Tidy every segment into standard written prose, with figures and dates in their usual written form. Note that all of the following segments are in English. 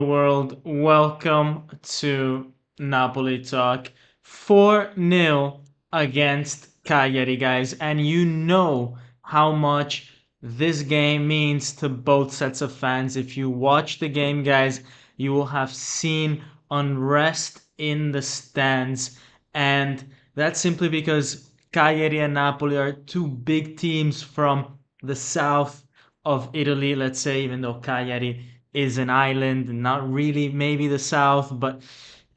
World. Welcome to Napoli Talk. 4-0 against Cagliari, guys. And you know how much this game means to both sets of fans. If you watch the game, guys, you will have seen unrest in the stands. And that's simply because Cagliari and Napoli are two big teams from the south of Italy, let's say, even though Cagliari is an island, not really maybe the south, but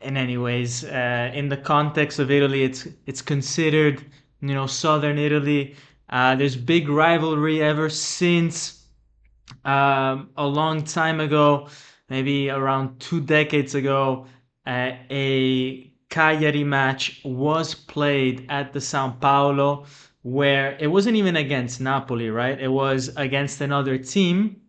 in the context of Italy, it's considered southern Italy. There's big rivalry ever since a long time ago, maybe around 2 decades ago. A Cagliari match was played at the Sao Paulo, where it wasn't even against Napoli, right? It was against another team,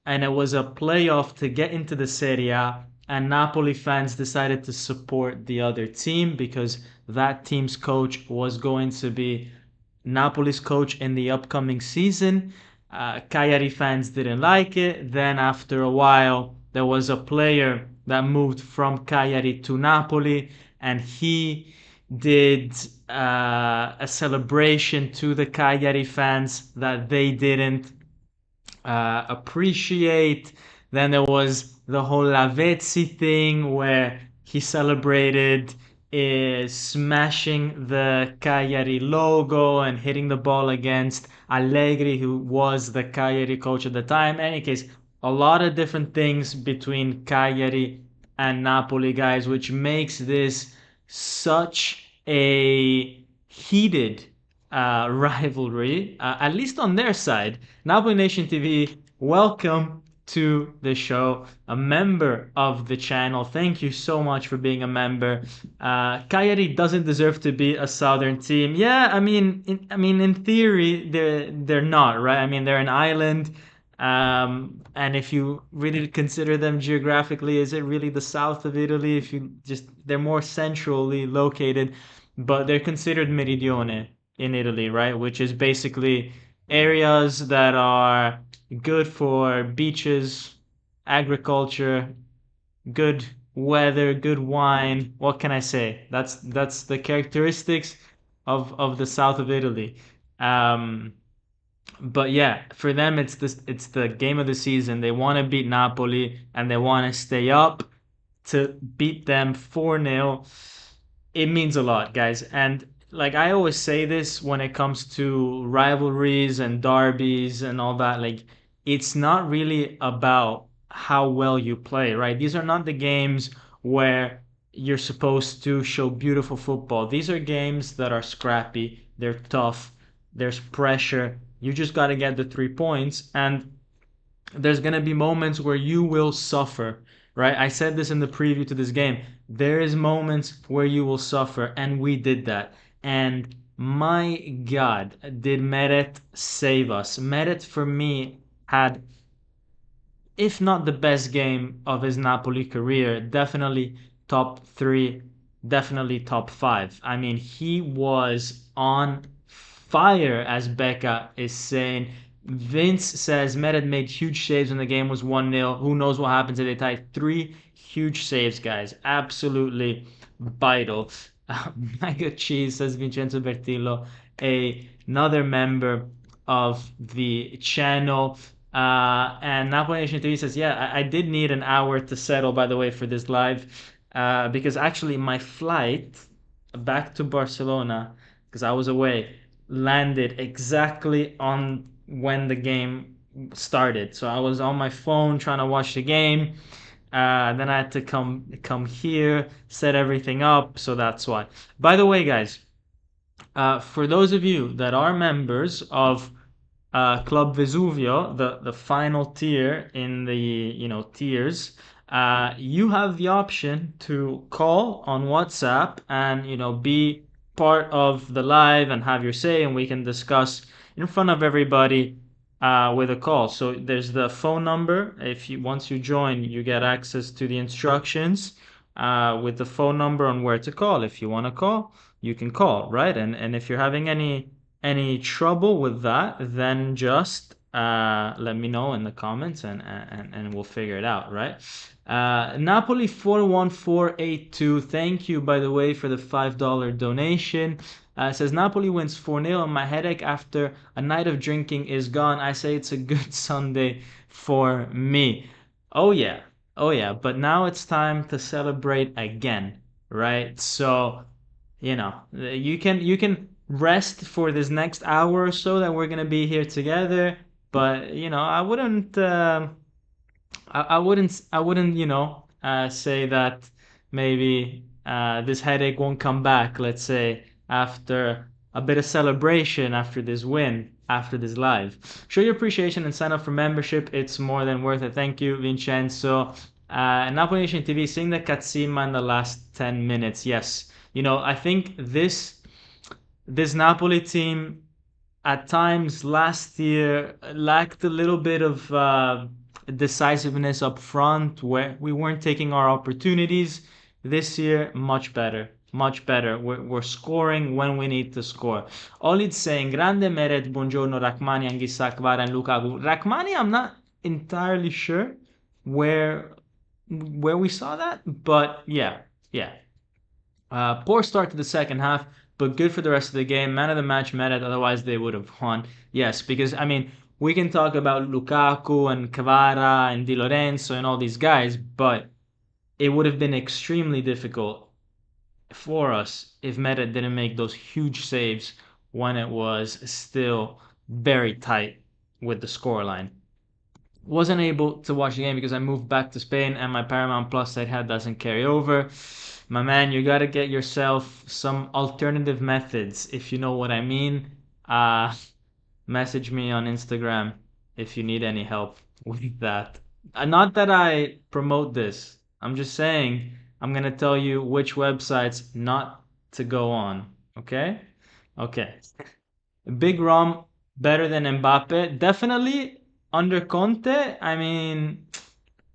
and it was a playoff to get into the Serie A. And Napoli fans decided to support the other team because that team's coach was going to be Napoli's coach in the upcoming season. Cagliari fans didn't like it. Then, after a while, there was a player that moved from Cagliari to Napoli, and he did a celebration to the Cagliari fans that they didn't appreciate. Then there was the whole Lavezzi thing where he celebrated smashing the Cagliari logo and hitting the ball against Allegri, who was the Cagliari coach at the time. In any case, a lot of different things between Cagliari and Napoli, guys, which makes this such a heated rivalry, at least on their side. Napoli Nation TV, welcome to the show, a member of the channel. Thank you so much for being a member. Cagliari doesn't deserve to be a southern team. Yeah, in theory, they're not, right? I mean, they're an island. And if you really consider them geographically, is it really the south of Italy? If you just, they're more centrally located, but they're considered meridione in Italy, right? Which is basically areas that are good for beaches, agriculture, good weather, good wine. What can I say? That's the characteristics of the south of Italy. Um, but yeah, for them it's the game of the season. They want to beat Napoli and they want to stay up to beat them 4-0. It means a lot, guys. And like I always say this when it comes to rivalries and derbies and all that, like it's not really about how well you play, right? These are not the games where you're supposed to show beautiful football. These are games that are scrappy, they're tough, there's pressure. You just got to get the 3 points, and there's going to be moments where you will suffer, right? I said this in the preview to this game. There is moments where you will suffer, and we did that. And my God, did Meret save us? Meret, for me, had, if not the best game of his Napoli career, definitely top three, definitely top five. I mean, he was on fire, as Becca is saying. Vince says Meret made huge saves when the game was 1-0. Who knows what happens if they tie? Three huge saves, guys. Absolutely vital. Mega Cheese says Vincenzo Bertillo, another member of the channel. And Napoli Nation TV says, yeah, I did need an hour to settle, by the way, for this live. Because actually my flight back to Barcelona, because I was away, landed exactly on when the game started. So I was on my phone trying to watch the game. Then I had to come here, set everything up. So that's why. By the way, guys, for those of you that are members of Club Vesuvio, the final tier in the tiers, you have the option to call on WhatsApp and be part of the live and have your say, and we can discuss in front of everybody with a call. So there's the phone number. If you once you join, you get access to the instructions with the phone number on where to call. If you want to call, you can call, right? And if you're having any trouble with that, then just let me know in the comments and we'll figure it out, right? Napoli 41482. Thank you, by the way, for the $5 donation. Says Napoli wins 4-0 and my headache after a night of drinking is gone. I say it's a good Sunday for me. Oh yeah. Oh yeah. But now it's time to celebrate again, right? So you can rest for this next hour or so that we're gonna be here together. But I wouldn't say that maybe this headache won't come back. Let's say after a bit of celebration, after this win, after this live. Show your appreciation and sign up for membership. It's more than worth it. Thank you, Vincenzo. Napoli Nation TV, seeing the Katsima in the last 10 minutes. Yes, I think this Napoli team at times last year lacked a little bit of decisiveness up front where we weren't taking our opportunities. This year, much better. Much better. We're scoring when we need to score. Olid saying, Grande Meret, Buongiorno, Rachmani, Anguissa, Kvara, and Lukaku. Rachmani, I'm not entirely sure where we saw that, but yeah. Poor start to the second half, but good for the rest of the game. Man of the match, Meret, otherwise they would have won. Yes, because, we can talk about Lukaku and Kvara and Di Lorenzo and all these guys, but it would have been extremely difficult for us if Meret didn't make those huge saves when it was still very tight with the scoreline. Wasn't able to watch the game because I moved back to Spain and my Paramount Plus site had doesn't carry over. My man, you gotta get yourself some alternative methods, if you know what I mean. Message me on Instagram if you need any help with that. Not that I promote this. I'm just saying I'm gonna tell you which websites not to go on. Okay? Okay. Big Rom better than Mbappe. Definitely under Conte.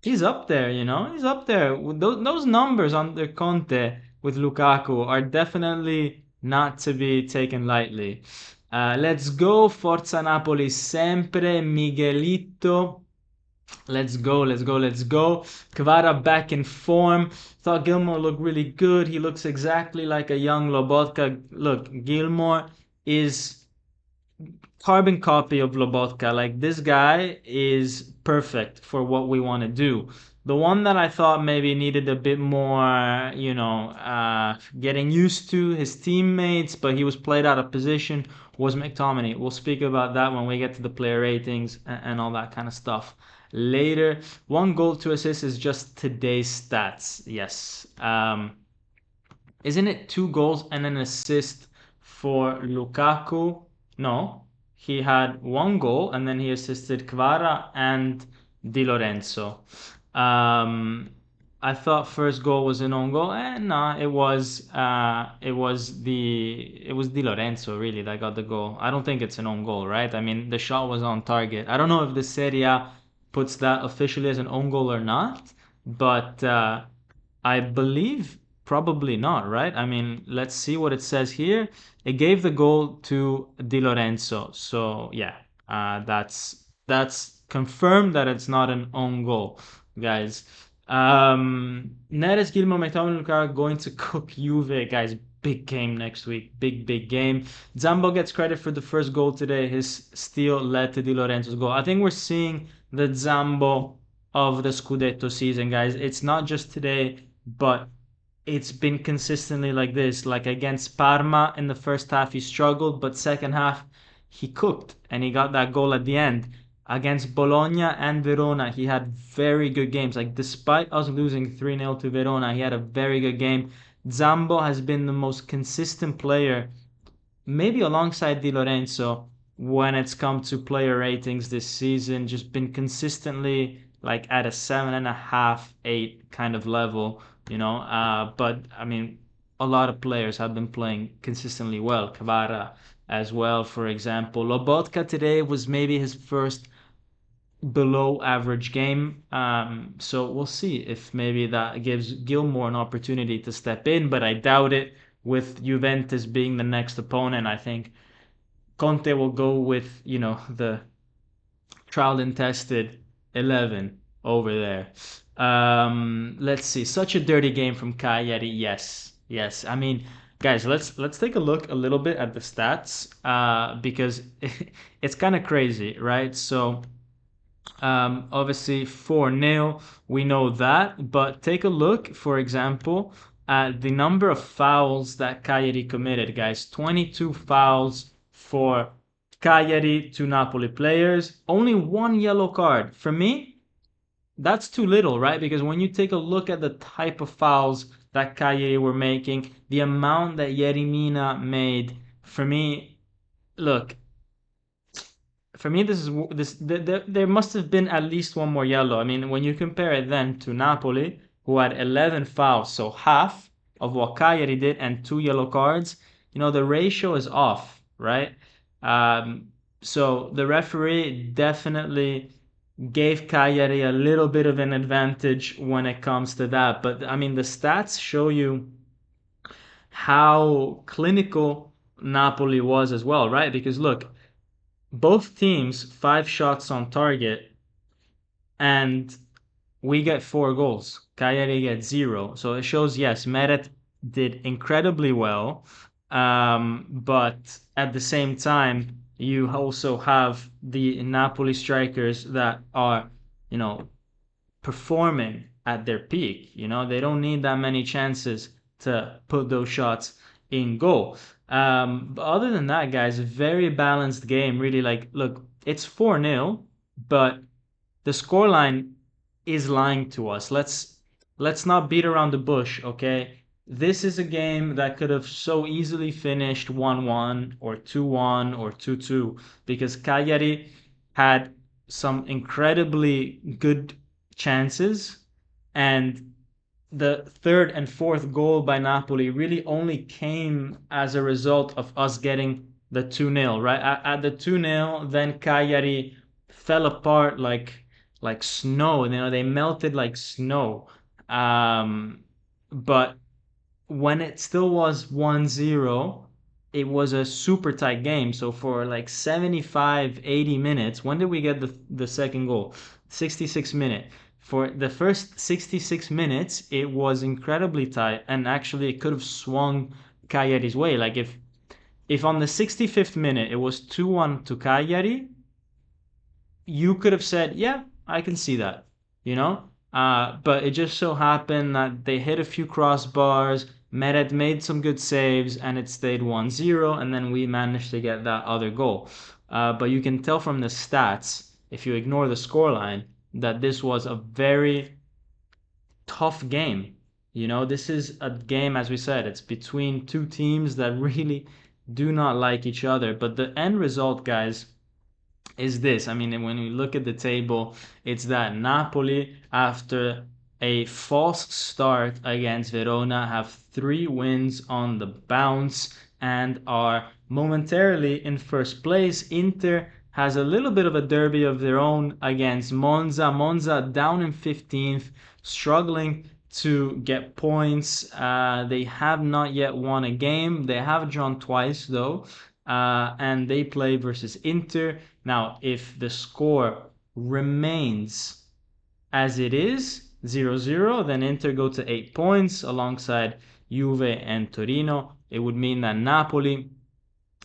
He's up there, He's up there. Those numbers under Conte with Lukaku are definitely not to be taken lightly. Let's go, Forza Napoli sempre, Miguelito. Let's go. Kvara back in form. Thought Gilmore looked really good. He looks exactly like a young Lobotka. Look, Gilmore is carbon copy of Lobotka. Like, this guy is perfect for what we want to do. The one that I thought maybe needed a bit more, getting used to his teammates, but he was played out of position, was McTominay. We'll speak about that when we get to the player ratings and all that kind of stuff later. 1 goal, 2 assists is just today's stats. Yes. Isn't it 2 goals and an assist for Lukaku? No, he had 1 goal and then he assisted Kvara and Di Lorenzo. I thought first goal was an own goal, and no, it was Di Lorenzo really that got the goal. I don't think it's an own goal, right? The shot was on target. I don't know if the Serie A puts that officially as an own goal or not, but I believe probably not, right? Let's see what it says here. It gave the goal to Di Lorenzo, so yeah, that's confirmed that it's not an own goal, guys. Neres, Gilmo, McTominay, Lukaku going to cook Juve, guys. Big game next week. Big game. Zambo gets credit for the first goal today. His steal led to Di Lorenzo's goal. I think we're seeing the Zambo of the Scudetto season, guys. It's not just today, but it's been consistently like this. Like against Parma in the first half, he struggled, but second half, he cooked and he got that goal at the end. Against Bologna and Verona, he had very good games. Like, despite us losing 3-0 to Verona, he had a very good game. Zambo has been the most consistent player, maybe alongside Di Lorenzo, when it's come to player ratings this season. Just been consistently like at a 7.5, 8 kind of level, but a lot of players have been playing consistently well. Kvara as well, for example. Lobotka today was maybe his first below average game. So we'll see if maybe that gives Gilmore an opportunity to step in, but I doubt it. With Juventus being the next opponent, I think Conte will go with, the tried and tested 11 over there. Let's see. Such a dirty game from Cagliari. Yes, yes. I mean, guys, let's take a look a little bit at the stats because it's kind of crazy, right? So obviously 4-0, we know that, but take a look, for example, at the number of fouls that Cagliari committed, guys. 22 fouls for Cagliari to Napoli players, only one yellow card. For me, that's too little, right? Because when you take a look at the type of fouls that Cagliari were making, the amount that Yerimina made, for me, look, for me, there must have been at least one more yellow. I mean, when you compare it then to Napoli, who had 11 fouls, so half of what Cagliari did, and 2 yellow cards, the ratio is off, right? So the referee definitely gave Cagliari a little bit of an advantage when it comes to that. But I mean, the stats show you how clinical Napoli was as well, right? Because look, both teams 5 shots on target, and we get 4 goals. Cagliari gets 0. So it shows, yes, Meret did incredibly well, but at the same time, you also have the Napoli strikers that are, performing at their peak. They don't need that many chances to put those shots in goal. But other than that, guys, very balanced game. Really, like, look, it's 4-0, but the scoreline is lying to us. Let's not beat around the bush, okay? This is a game that could have so easily finished 1-1 or 2-1 or 2-2 because Cagliari had some incredibly good chances, and the third and fourth goal by Napoli really only came as a result of us getting the 2-0, right? At the 2-0, then Cagliari fell apart like snow. They melted like snow. But when it still was 1-0, it was a super tight game. So for like 75, 80 minutes, when did we get the second goal? 66 minute. For the first 66 minutes, it was incredibly tight, and actually it could have swung Cagliari's way. Like if on the 65th minute it was 2-1 to Cagliari, you could have said, yeah, I can see that, you know? But it just so happened that they hit a few crossbars, Meret made some good saves, and it stayed 1-0, and then we managed to get that other goal. But you can tell from the stats, if you ignore the scoreline, that this was a very tough game. This is a game, as we said, it's between two teams that really do not like each other. But the end result, guys, is this. I mean, when you look at the table, it's that Napoli, after a false start against Verona, have 3 wins on the bounce and are momentarily in first place. Inter has a little bit of a derby of their own against Monza. Monza down in 15th, struggling to get points. They have not yet won a game. They have drawn twice, though. And they play versus Inter. Now, if the score remains as it is, 0-0, then Inter go to 8 points alongside Juve and Torino. It would mean that Napoli,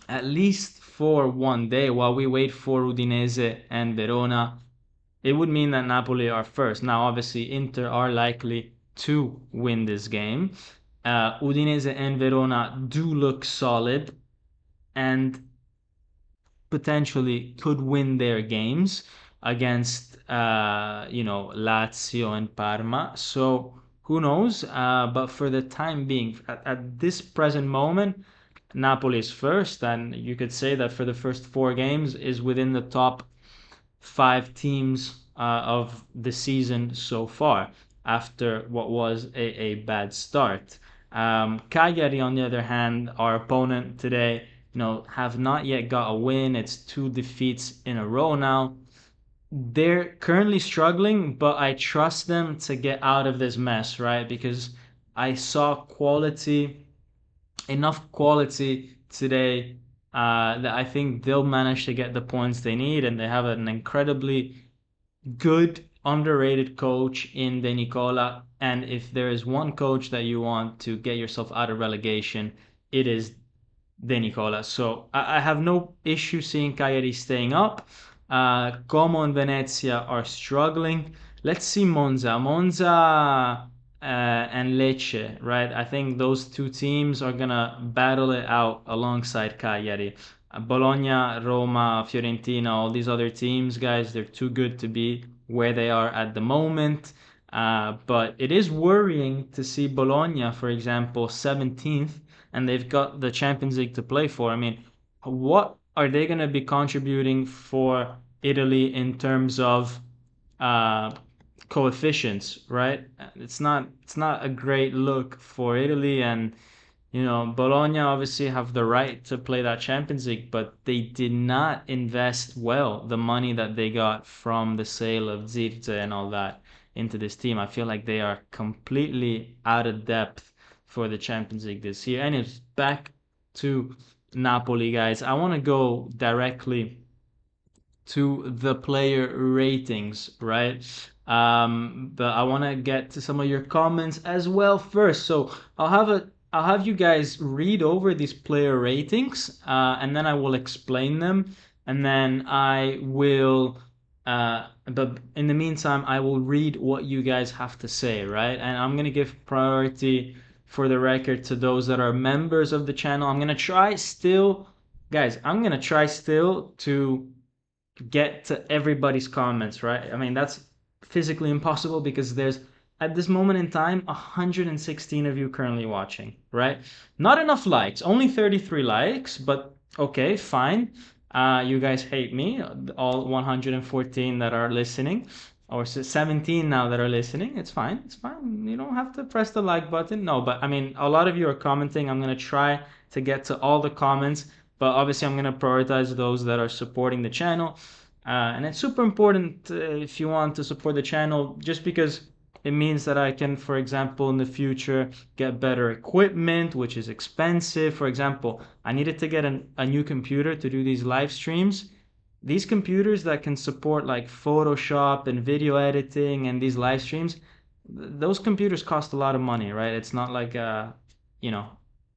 at least for one day, while we wait for Udinese and Verona, it would mean that Napoli are first. Now, obviously, Inter are likely to win this game. Udinese and Verona do look solid and potentially could win their games against Lazio and Parma. So who knows? But for the time being, at this present moment, Napoli is first, and you could say that for the first 4 games is within the top 5 teams of the season so far, after what was a bad start. Cagliari, on the other hand, our opponent today, have not yet got a win. It's 2 defeats in a row now. They're currently struggling, but I trust them to get out of this mess, right? Because I saw enough quality today that I think they'll manage to get the points they need, and they have an incredibly good, underrated coach in De Nicola. And if there is one coach that you want to get yourself out of relegation, it is De Nicola. So I have no issue seeing Cagliari staying up. Como and Venezia are struggling. Let's see Monza. And Lecce, right? I think those two teams are gonna battle it out alongside Cagliari. Bologna, Roma, Fiorentina, all these other teams, guys, they're too good to be where they are at the moment. But it is worrying to see Bologna, for example, 17th, and they've got the Champions League to play for. I mean, what are they going to be contributing for Italy in terms of uh, coefficients, right? It's not a great look for Italy, and Bologna obviously have the right to play that Champions League, but they did not invest well the money that they got from the sale of Zirze and all that into this team. I feel like they are completely out of depth for the Champions League this year. And it's back to Napoli, guys. I want to go directly to the player ratings, right? But I want to get to some of your comments as well first. So I'll have you guys read over these player ratings, and then I will explain them, and then I will. But in the meantime, I will read what you guys have to say, right? And I'm gonna give priority for the record to those that are members of the channel. I'm gonna try still, guys. I'm gonna try still to get to everybody's comments, right? I mean, that's physically impossible because there's at this moment in time 116 of you currently watching, right? Not enough likes, only 33 likes, but okay, fine. You guys hate me, all 114 that are listening, or 17 now that are listening. It's fine. It's fine. You don't have to press the like button. No, but I mean, a lot of you are commenting. I'm going to try to get to all the comments, but obviously I'm going to prioritize those that are supporting the channel. And it's super important if you want to support the channel, just because it means that I can, for example, in the future, get better equipment, which is expensive. For example, I needed to get a new computer to do these live streams. These computers that can support like Photoshop and video editing and these live streams, those computers cost a lot of money, right? It's not like you know,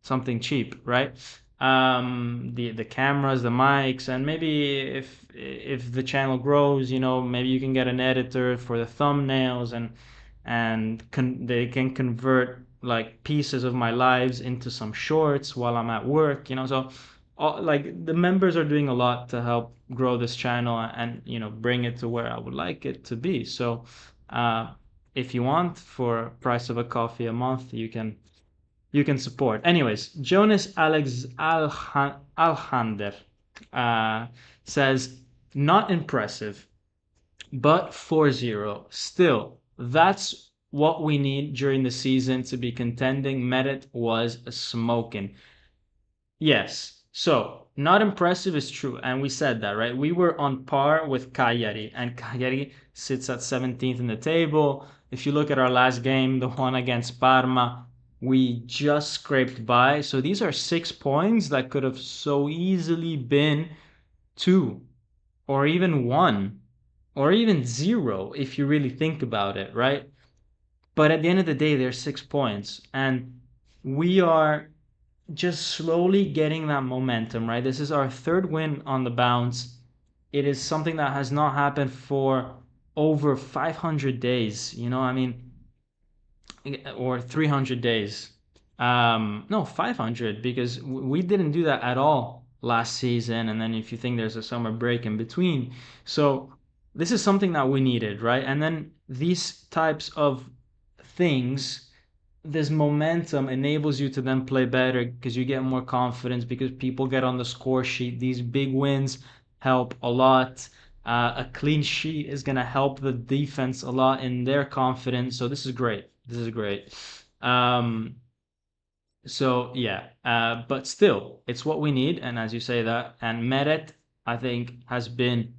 something cheap, right? The cameras, the mics, and maybe if the channel grows, maybe you can get an editor for the thumbnails, and they can convert like pieces of my lives into some shorts while I'm at work, so like the members are doing a lot to help grow this channel and bring it to where I would like it to be. So if you want, for price of a coffee a month, you can support. Anyways, Jonas Alhander says, not impressive, but 4-0. Still, that's what we need during the season to be contending. Meret was smoking. Yes, so not impressive is true, and we said that, right? We were on par with Cagliari, and Cagliari sits at 17th in the table. If you look at our last game, the one against Parma, we just scraped by. So these are 6 points that could have so easily been 2, or even 1, or even 0 if you really think about it, right? But at the end of the day, they're 6 points, and we are just slowly getting that momentum, right? This is our third win on the bounce. It is something that has not happened for over 500 days, I mean, or 300 days. No, 500, because we didn't do that at all last season. And then if you think there's a summer break in between. So this is something that we needed, right? And then these types of things, this momentum enables you to then play better because you get more confidence, because people get on the score sheet. These big wins help a lot. A clean sheet is going to help the defense a lot in their confidence. So this is great. This is great. So yeah, but still, it's what we need. And as you say that, and Meret, I think, has been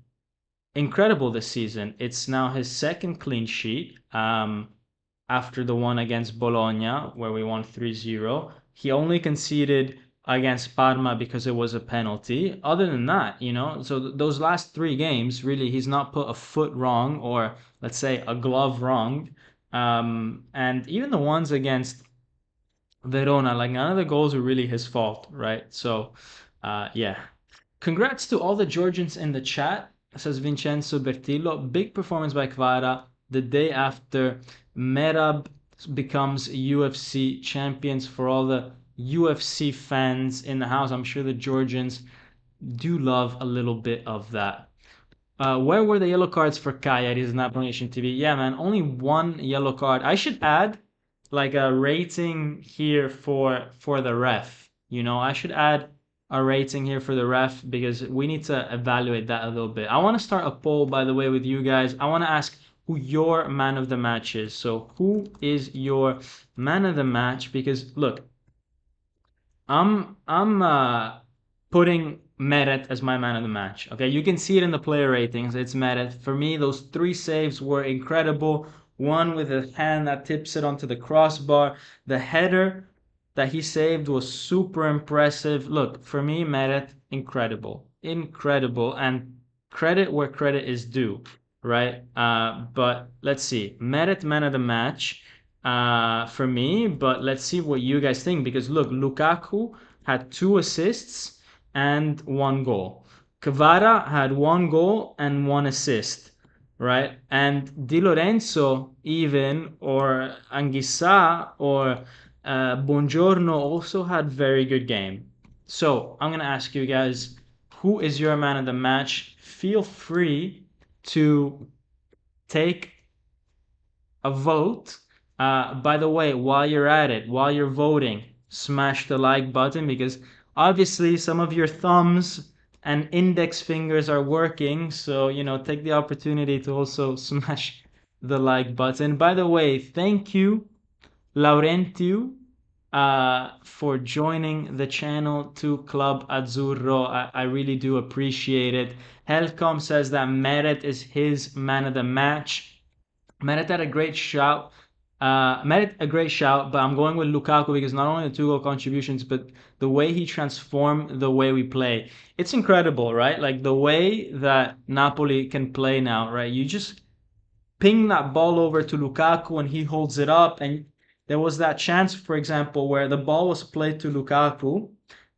incredible this season. It's now his second clean sheet. After the one against Bologna, where we won 3-0. He only conceded against Parma because it was a penalty. Other than that, so those last 3 games, really, he's not put a foot wrong, or let's say a glove wrong. And even the ones against Verona, like none of the goals were really his fault, right? So, yeah. Congrats to all the Georgians in the chat, says Vincenzo Bertillo. Big performance by Kvara the day after Merab becomes UFC champions. For all the UFC fans in the house, I'm sure the Georgians do love a little bit of that. Where were the yellow cards for Cagliari? Is Napoli Nation TV? Yeah, man, only 1 yellow card. I should add like a rating here for the ref. I should add a rating here for the ref because we need to evaluate that a little bit. I want to start a poll, by the way, with you guys. I want to ask who your man of the match is. So who is your man of the match? Because look, I'm putting Meret as my man of the match. Okay, you can see it in the player ratings. It's Meret. For me, those 3 saves were incredible. One with a hand that tips it onto the crossbar. The header that he saved was super impressive. Look, for me, Meret, incredible. Incredible. And credit where credit is due, right? But let's see. Meret, man of the match for me, but let's see what you guys think, because look, Lukaku had 2 assists and 1 goal. Kvara had 1 goal and 1 assist, right? And Di Lorenzo even, or Anguissa, or Buongiorno also had very good game. So I'm gonna ask you guys, who is your man of the match? Feel free to take a vote. By the way, while you're at it, while you're voting, smash the like button, because obviously some of your thumbs and index fingers are working. So, take the opportunity to also smash the like button. By the way, thank you, Laurentio, for joining the channel to Club Azzurro. I really do appreciate it. Helcom says that Meret is his man of the match. Meret had a great shout. Meret a great shout, but I'm going with Lukaku because not only the 2 goal contributions, but the way he transformed the way we play. It's incredible, right? Like the way that Napoli can play now, right? You just ping that ball over to Lukaku and he holds it up. And there was that chance, for example, where the ball was played to Lukaku,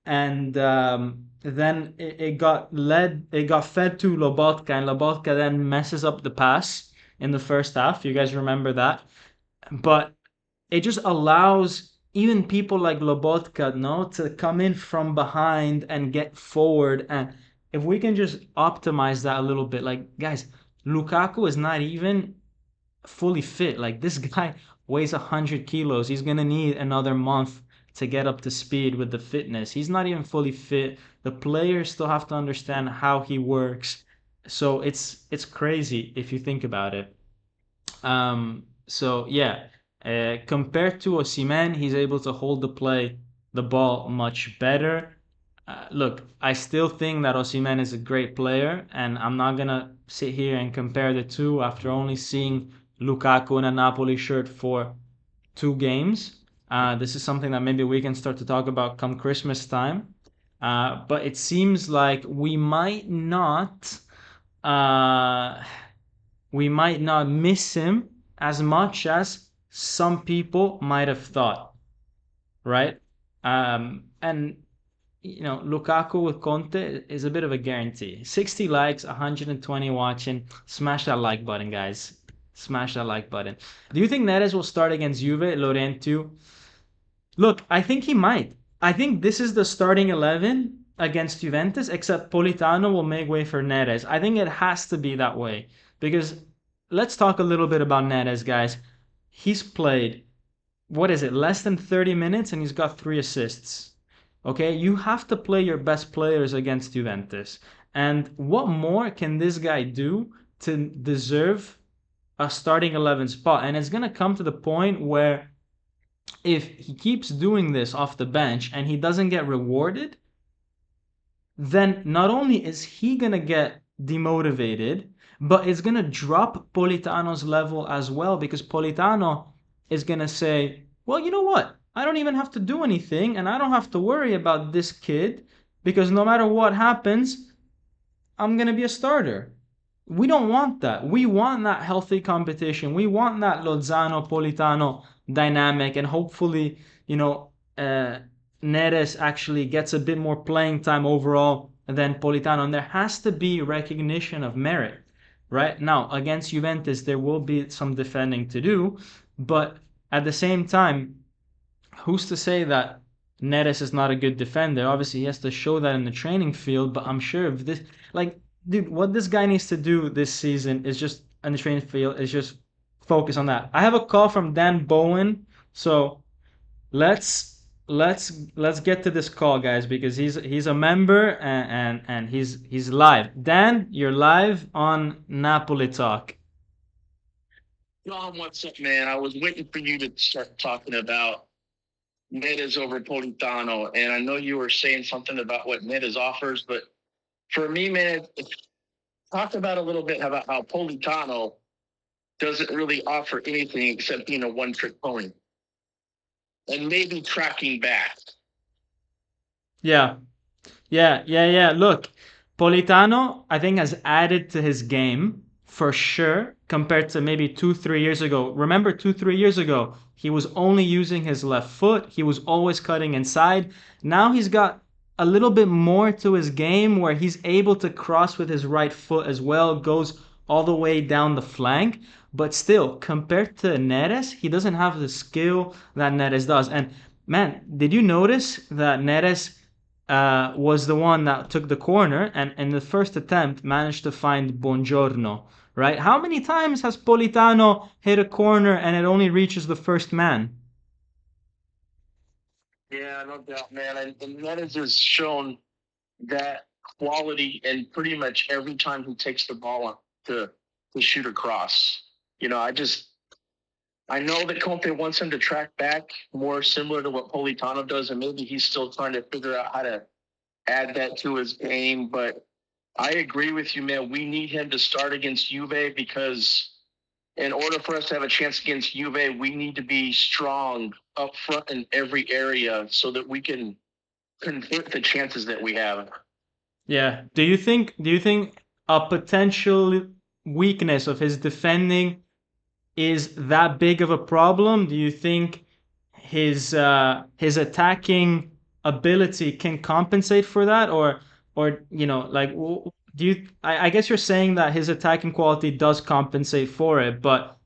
and then it got fed to Lobotka, and Lobotka then messes up the pass in the first half. You guys remember that? But it just allows even people like Lobotka, to come in from behind and get forward. And if we can just optimize that a little bit, like, guys, Lukaku is not even fully fit. Like, this guy weighs 100 kilos. He's gonna need another month to get up to speed with the fitness. He's not even fully fit. The players still have to understand how he works. So it's crazy if you think about it. So yeah, compared to Osimhen, he's able to hold the ball much better. Look, I still think that Osimhen is a great player, and I'm not gonna sit here and compare the two after only seeing Lukaku in a Napoli shirt for 2 games. This is something that maybe we can start to talk about come Christmas time. But it seems like we might not miss him as much as some people might have thought, right? And Lukaku with Conte is a bit of a guarantee. 60 likes, 120 watching. Smash that like button, guys. Smash that like button. Do you think Neres will start against Juve, Lorenzo? Look, I think he might. I think this is the starting 11 against Juventus, except Politano will make way for Neres. I think it has to be that way. Because let's talk a little bit about Neres, guys. He's played, what is it, less than 30 minutes, and he's got 3 assists. Okay, you have to play your best players against Juventus. And what more can this guy do to deserve a starting 11 spot? And it's going to come to the point where if he keeps doing this off the bench and he doesn't get rewarded, then not only is he going to get demotivated, but it's going to drop Politano's level as well, because Politano is going to say, well, you know what? I don't even have to do anything, and I don't have to worry about this kid because no matter what happens, I'm going to be a starter. We don't want that. We want that healthy competition. We want that Lozano Politano dynamic, and hopefully, you know, uh, Neres actually gets a bit more playing time overall than Politano. And there has to be recognition of merit, right? Now, against Juventus, there will be some defending to do, but at the same time, who's to say that Neres is not a good defender? Obviously, he has to show that in the training field, but I'm sure if this, like, dude, what this guy needs to do this season is just, in the training field, is just focus on that. I have a call from Dan Bowen, so let's get to this call, guys, because he's a member and he's live. Dan, you're live on Napoli Talk. John, what's up, man? I was waiting for you to start talking about Neres over Politano, and I know you were saying something about what Neres offers, but for me, man, talk about a little bit about how Politano doesn't really offer anything except being a one-trick pony and maybe tracking back. Yeah. Yeah. Look, Politano, I think, has added to his game for sure compared to maybe 2, 3 years ago. Remember, 2, 3 years ago, he was only using his left foot. He was always cutting inside. Now he's got a little bit more to his game where he's able to cross with his right foot as well, goes all the way down the flank. But still, compared to Neres, he doesn't have the skill that Neres does. And man, did you notice that Neres was the one that took the corner and in the first attempt managed to find Buongiorno, right? How many times has Politano hit a corner and it only reaches the first man? Yeah, no doubt, man. And Neres has shown that quality and pretty much every time he takes the ball up to shoot across. I know that Conte wants him to track back more similar to what Politano does, and maybe he's still trying to figure out how to add that to his game. But I agree with you, man. We need him to start against Juve because in order for us to have a chance against Juve, we need to be strong up front in every area so that we can convert the chances that we have. Yeah. Do you think a potential weakness of his defending is that big of a problem? Do you think his attacking ability can compensate for that, or like do you? I guess you're saying that his attacking quality does compensate for it, but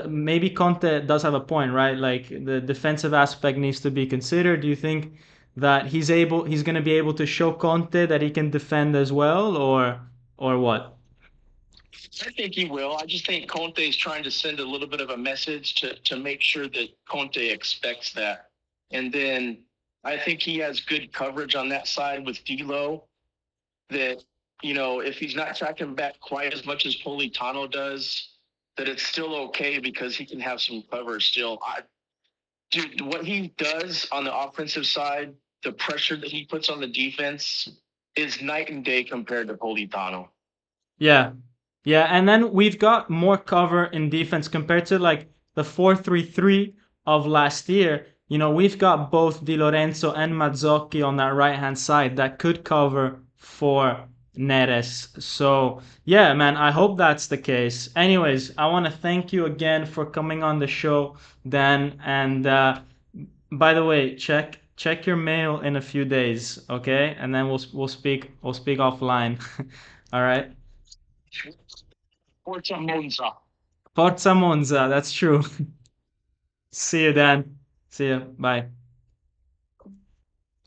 maybe Conte does have a point, right? Like the defensive aspect needs to be considered. Do you think that he's going to be able to show Conte that he can defend as well, or what? I think he will. I just think Conte is trying to send a little bit of a message to make sure that Conte expects that. And then I think he has good coverage on that side with D'Lo that, if he's not tracking back quite as much as Politano does, that it's still okay because he can have some cover still. Dude, what he does on the offensive side, the pressure that he puts on the defense is night and day compared to Politano. Yeah. Yeah, and then we've got more cover in defense compared to like the 4-3-3 of last year. We've got both Di Lorenzo and Mazzocchi on that right-hand side that could cover for Neres. So, yeah, man, I hope that's the case. Anyways, I want to thank you again for coming on the show, Dan. And by the way, check your mail in a few days, okay? And then we'll speak offline. All right. Forza Monza. Forza Monza, that's true. See you, Dan. See you. Bye.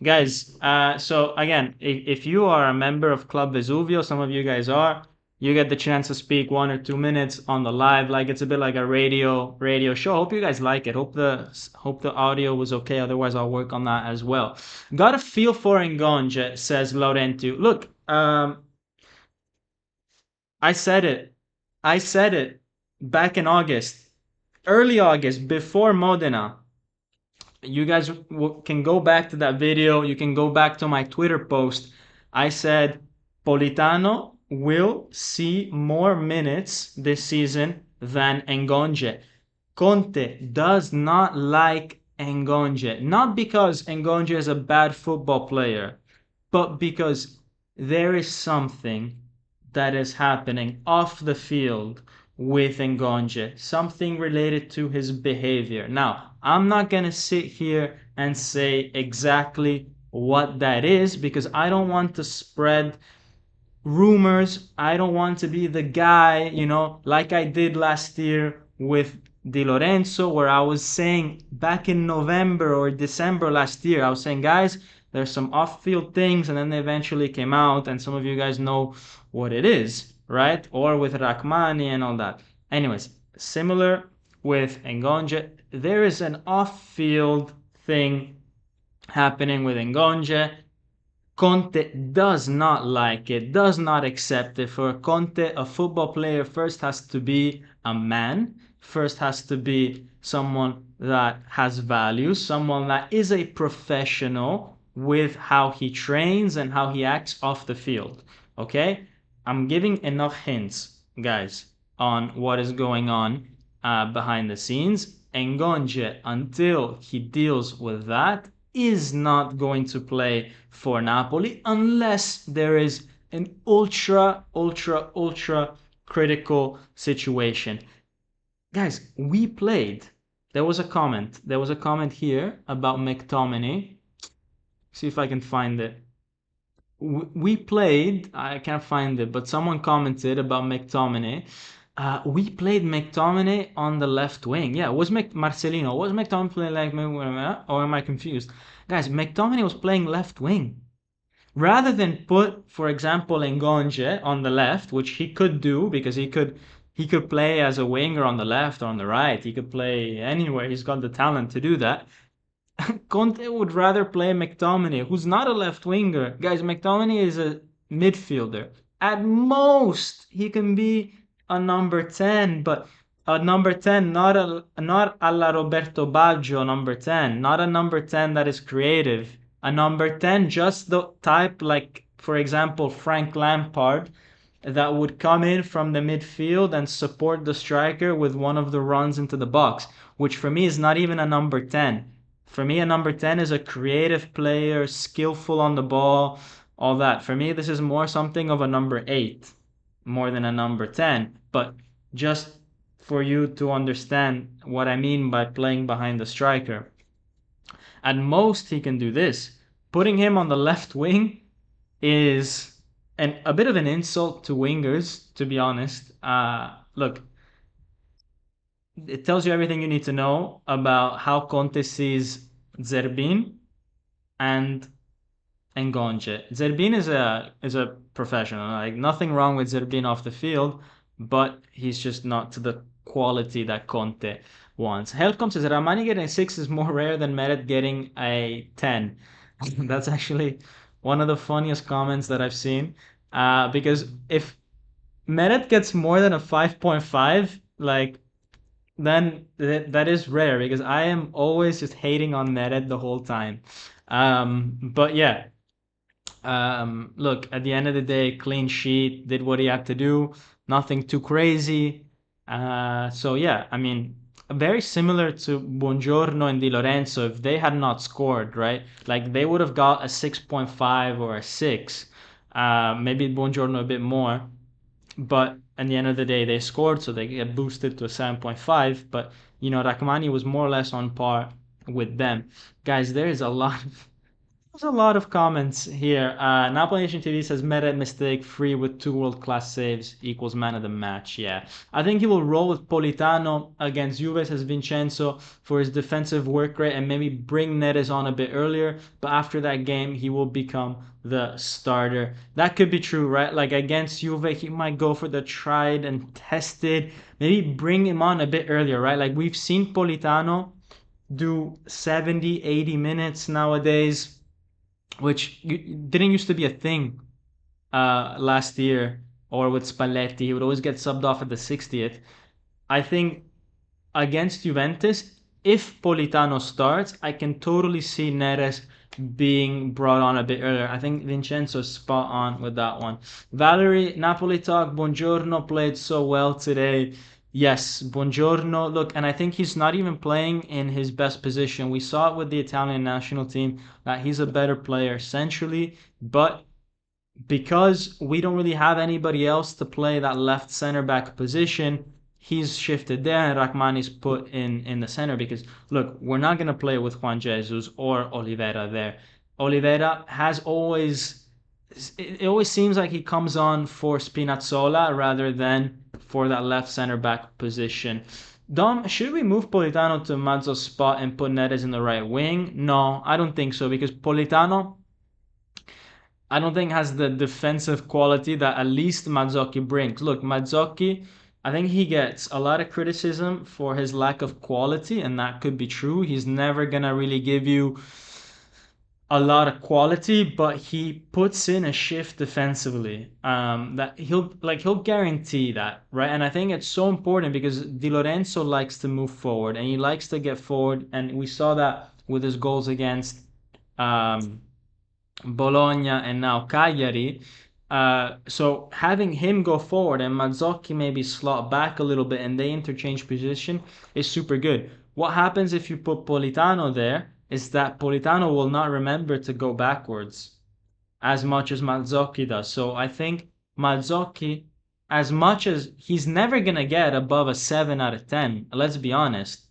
Guys, so again, if you are a member of Club Vesuvio, some of you guys are, you get the chance to speak 1 or 2 minutes on the live. Like it's a bit like a radio show. Hope you guys like it. Hope the audio was okay. Otherwise, I'll work on that as well. Got a feel for Ngonge, says Laurentio. Look, I said it. I said it back in August, early August, before Modena. You guys can go back to that video. You can go back to my Twitter post. I said Politano will see more minutes this season than Ngonge. Conte does not like Ngonge. Not because Ngonge is a bad football player, but because there is something that is happening off the field with Ngonge, something related to his behavior. Now, I'm not going to sit here and say exactly what that is because I don't want to spread rumors. I don't want to be the guy, like I did last year with Di Lorenzo, where I was saying back in November or December last year, I was saying, guys, there's some off-field things, and then they eventually came out, and some of you guys know what it is, right? Or with Rachmani and all that. Anyways, similar with Ngonge, there is an off-field thing happening with Ngonge. Conte does not like it, does not accept it. For Conte, a football player first has to be a man, first has to be someone that has values, someone that is a professional with how he trains and how he acts off the field. Okay? I'm giving enough hints, guys, on what is going on behind the scenes. Ngonge, until he deals with that, is not going to play for Napoli unless there is an ultra critical situation. Guys, we played. There was a comment here about McTominay. See if I can find it. We played, I can't find it, but someone commented about McTominay. We played McTominay on the left wing. Yeah, was Marcelino, was McTominay playing like, or am I confused? Guys, McTominay was playing left wing. Rather than put, for example, Ngonge on the left, which he could do because he could play as a winger on the left or on the right. He could play anywhere. He's got the talent to do that. Conte would rather play McTominay, who's not a left winger. Guys, McTominay is a midfielder. At most, he can be a number 10, but a number 10, not alla Roberto Baggio number 10, not a number 10 that is creative. A number 10, just the type like, for example, Frank Lampard, that would come in from the midfield and support the striker with one of the runs into the box, which for me is not even a number 10. For me, a number 10 is a creative player, skillful on the ball, all that. For me, this is more something of a number 8, more than a number 10. But just for you to understand what I mean by playing behind the striker. At most, he can do this. Putting him on the left wing is a bit of an insult to wingers, to be honest. Look, it tells you everything you need to know about how Conte sees Zerbin and Ngonge. Zerbin is a professional. Like, nothing wrong with Zerbin off the field, but he's just not to the quality that Conte wants. Helcom says Ramani getting a 6 is more rare than Meret getting a 10. That's actually one of the funniest comments that I've seen. Because if Meret gets more than a 5.5, like, then that is rare because I am always just hating on Meret the whole time. But yeah, look, at the end of the day, clean sheet, did what he had to do, nothing too crazy. So yeah, I mean, very similar to Buongiorno and Di Lorenzo if they had not scored, right? Like, they would have got a 6.5 or a 6. Maybe Buongiorno a bit more. But at the end of the day, they scored, so they get boosted to a 7.5. But, Rachmani was more or less on par with them. Guys, there's a lot of comments here. Napoli Nation TV says Meret mistake free with 2 world-class saves equals man of the match. Yeah, I think he will roll with Politano against Juve, says Vincenzo, for his defensive work rate and maybe bring Neres on a bit earlier. But after that game, he will become the starter. That could be true, right? Like, against Juve, he might go for the tried and tested. Maybe bring him on a bit earlier, right? Like, we've seen Politano do 70, 80 minutes nowadays, which didn't used to be a thing last year, or with Spalletti. He would always get subbed off at the 60th. I think against Juventus, if Politano starts, I can totally see Neres being brought on a bit earlier. I think Vincenzo's spot on with that one. Valerie, Napoli talk, Buongiorno played so well today. Yes, Buongiorno. Look, and I think he's not even playing in his best position. We saw it with the Italian national team that he's a better player centrally, but because we don't really have anybody else to play that left center back position, he's shifted there and Rahmani's put in the center because look, we're not gonna play with Juan Jesus or Oliveira there. Oliveira has always it always seems like he comes on for Spinazzola rather than for that left center back position. Dom, should we move Politano to Mazzo's spot and put Neres in the right wing? No, I don't think so because Politano I don't think has the defensive quality that at least Mazzocchi brings. Look, Mazzocchi, I think he gets a lot of criticism for his lack of quality, and that could be true. He's never gonna really give you a lot of quality, but he puts in a shift defensively. That he'll guarantee that, right? And I think it's so important because Di Lorenzo likes to move forward and he likes to get forward, and we saw that with his goals against um, Bologna and now Cagliari. So having him go forward and Mazzocchi maybe slot back a little bit and they interchange position is super good. What happens if you put Politano there is that Politano will not remember to go backwards as much as Mazzocchi does. So I think Mazzocchi, as much as he's never gonna get above a 7 out of 10, let's be honest,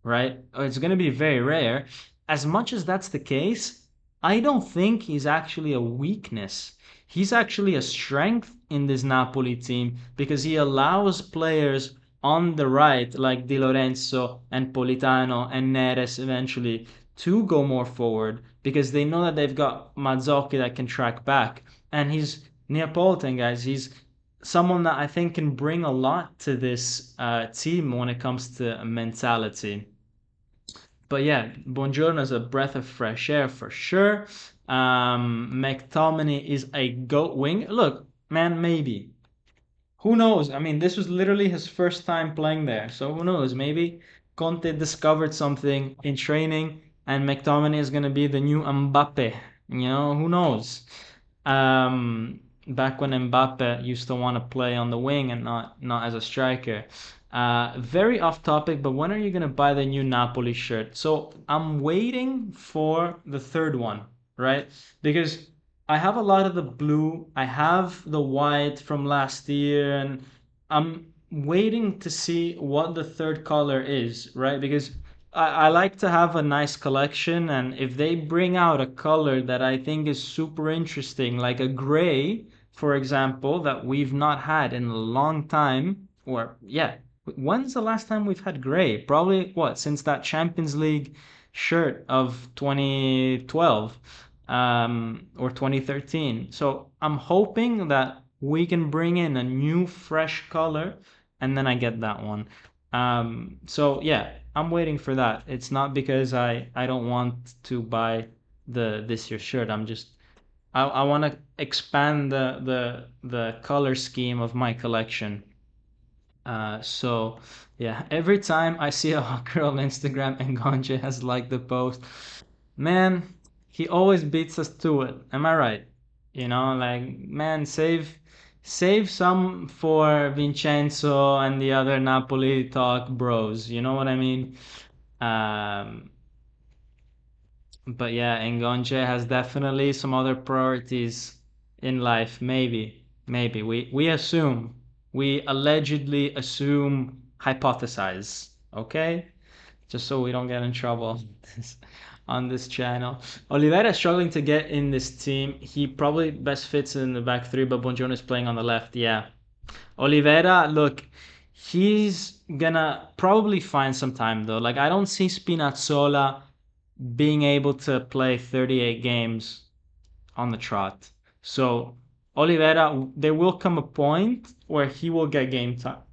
right? It's gonna be very rare. As much as that's the case, I don't think he's actually a weakness. He's actually a strength in this Napoli team because he allows players on the right, like Di Lorenzo and Politano and Neres eventually, to go more forward because they know that they've got Mazzocchi that can track back. And he's Neapolitan, guys. He's someone that I think can bring a lot to this team when it comes to mentality. But yeah, Buongiorno is a breath of fresh air for sure. McTominay is a goat wing. Look, man, maybe. Who knows? I mean, this was literally his first time playing there. So who knows? Maybe Conte discovered something in training and McTominay is going to be the new Mbappe. Who knows? Back when Mbappe used to want to play on the wing and not as a striker. Very off topic, but when are you going to buy the new Napoli shirt? So I'm waiting for the third one, right? Because I have a lot of the blue. I have the white from last year, and I'm waiting to see what the third color is, right? Because I like to have a nice collection, and if they bring out a color that I think is super interesting, like a gray, for example, that we've not had in a long time, or yeah, when's the last time we've had gray? Probably what, since that Champions League shirt of 2012 or 2013. So I'm hoping that we can bring in a new fresh color and then I get that one. So yeah, I'm waiting for that. It's not because I don't want to buy the this year's shirt. I want to expand the color scheme of my collection. So yeah, every time I see a hot girl on Instagram and Ngonge has liked the post, man, he always beats us to it. Am I right? Like man, save some for Vincenzo and the other Napoli talk bros. You know what I mean? Um, but yeah, Ngonge has definitely some other priorities in life. Maybe we allegedly assume, hypothesize. Okay, just so we don't get in trouble on this channel. Oliveira is struggling to get in this team. He probably best fits in the back three, but Buongiorno is playing on the left. Yeah, Oliveira, look, he's gonna probably find some time though. Like I don't see Spinazzola being able to play 38 games on the trot. So Oliveira, there will come a point where he will get game time.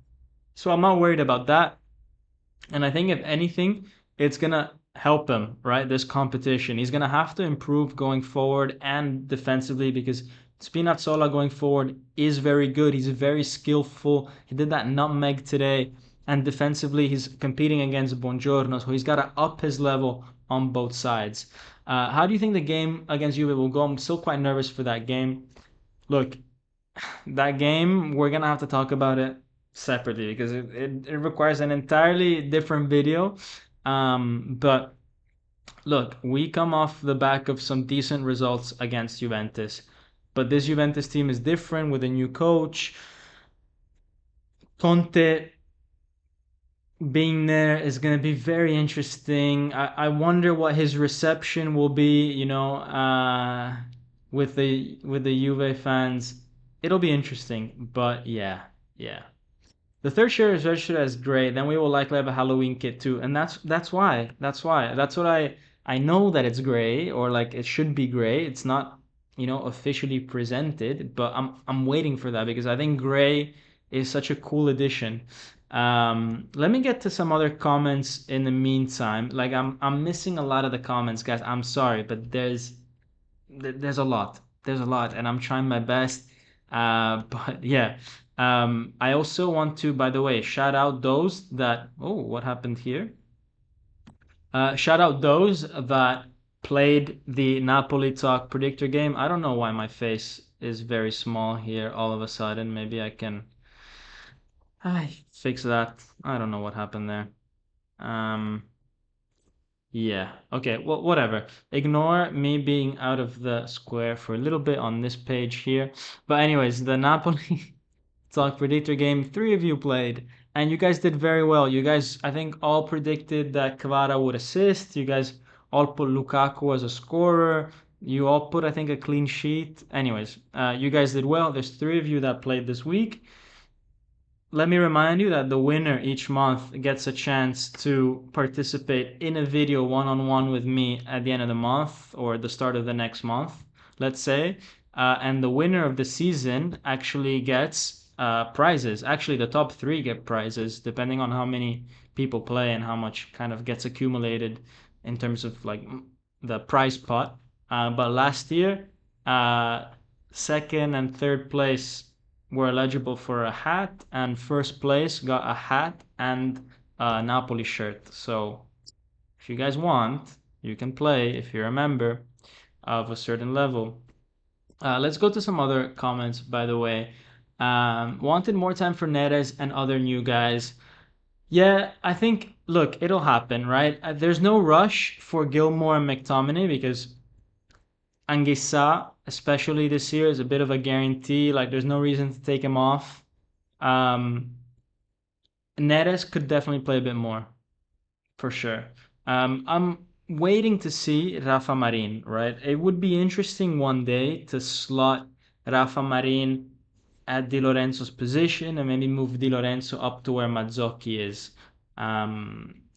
So I'm not worried about that. And I think if anything, it's gonna help him, right? This competition. He's gonna have to improve going forward and defensively because Spinazzola going forward is very good. He's very skillful. He did that nutmeg today. And defensively, he's competing against Buongiorno, so he's got to up his level on both sides. How do you think the game against Juve will go? I'm still quite nervous for that game. Look, that game, we're gonna have to talk about it separately because it requires an entirely different video. But look, we come off the back of some decent results against Juventus, but this Juventus team is different with a new coach. Conte being there is going to be very interesting. I wonder what his reception will be, with the Juve fans. It'll be interesting, but yeah, yeah. The third share is registered as gray, then we will likely have a Halloween kit too, and that's what I know that it's gray, or like it should be gray. It's not, officially presented, but I'm waiting for that because I think gray is such a cool addition. Let me get to some other comments in the meantime. Like I'm missing a lot of the comments, guys. I'm sorry, but there's a lot. There's a lot, and I'm trying my best. But yeah. I also want to, by the way, shout out those that. Oh, what happened here? Shout out those that played the Napoli Talk Predictor game. I don't know why my face is very small here all of a sudden. Maybe I can fix that. I don't know what happened there. Um, yeah. Okay. Well, whatever. Ignore me being out of the square for a little bit on this page here. But anyways, the Napoli Talk Predictor game, three of you played, and you guys did very well. You guys, I think, all predicted that Kvara would assist. You guys all put Lukaku as a scorer. You all put, I think, a clean sheet. Anyways, you guys did well. There's three of you that played this week. Let me remind you that the winner each month gets a chance to participate in a video one-on-one with me at the end of the month or the start of the next month, let's say. And the winner of the season actually gets prizes. Actually, the top three get prizes depending on how many people play and how much kind of gets accumulated in terms of like the prize pot. But last year, second and third place were eligible for a hat, and first place got a hat and a Napoli shirt. So if you guys want, you can play if you're a member of a certain level. Let's go to some other comments, by the way. Wanted more time for Neres and other new guys. Yeah, I think, look, it'll happen, right? There's no rush for Gilmore and McTominay because Anguissa, especially this year, is a bit of a guarantee. Like, there's no reason to take him off. Neres could definitely play a bit more, for sure. I'm waiting to see Rafa Marin, right? It would be interesting one day to slot Rafa Marin at Di Lorenzo's position and maybe move Di Lorenzo up to where Mazzocchi is.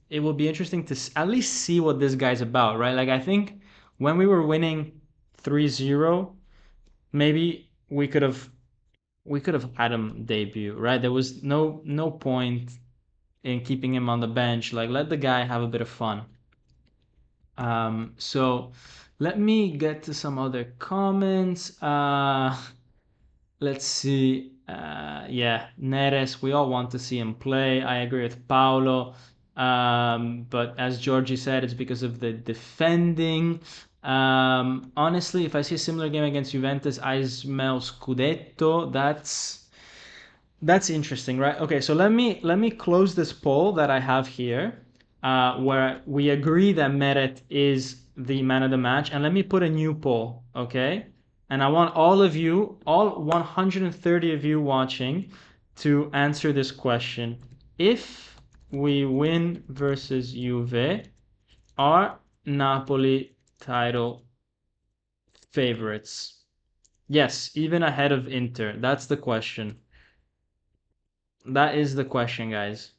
It will be interesting to at least see what this guy's about, right? Like, I think when we were winning 3-0, maybe we could have had him debut, right? There was no point in keeping him on the bench. Like, let the guy have a bit of fun. So let me get to some other comments. Let's see. Yeah, Neres, we all want to see him play. I agree with Paolo. But as Georgie said, it's because of the defending. Honestly, if I see a similar game against Juventus, I smell Scudetto. That's interesting, right? Okay, so let me close this poll that I have here, where we agree that Meret is the man of the match, and let me put a new poll, okay? And I want all of you, all 130 of you watching, to answer this question. If we win versus Juve, are Napoli title favorites? Yes, even ahead of Inter. That's the question. That is the question, guys.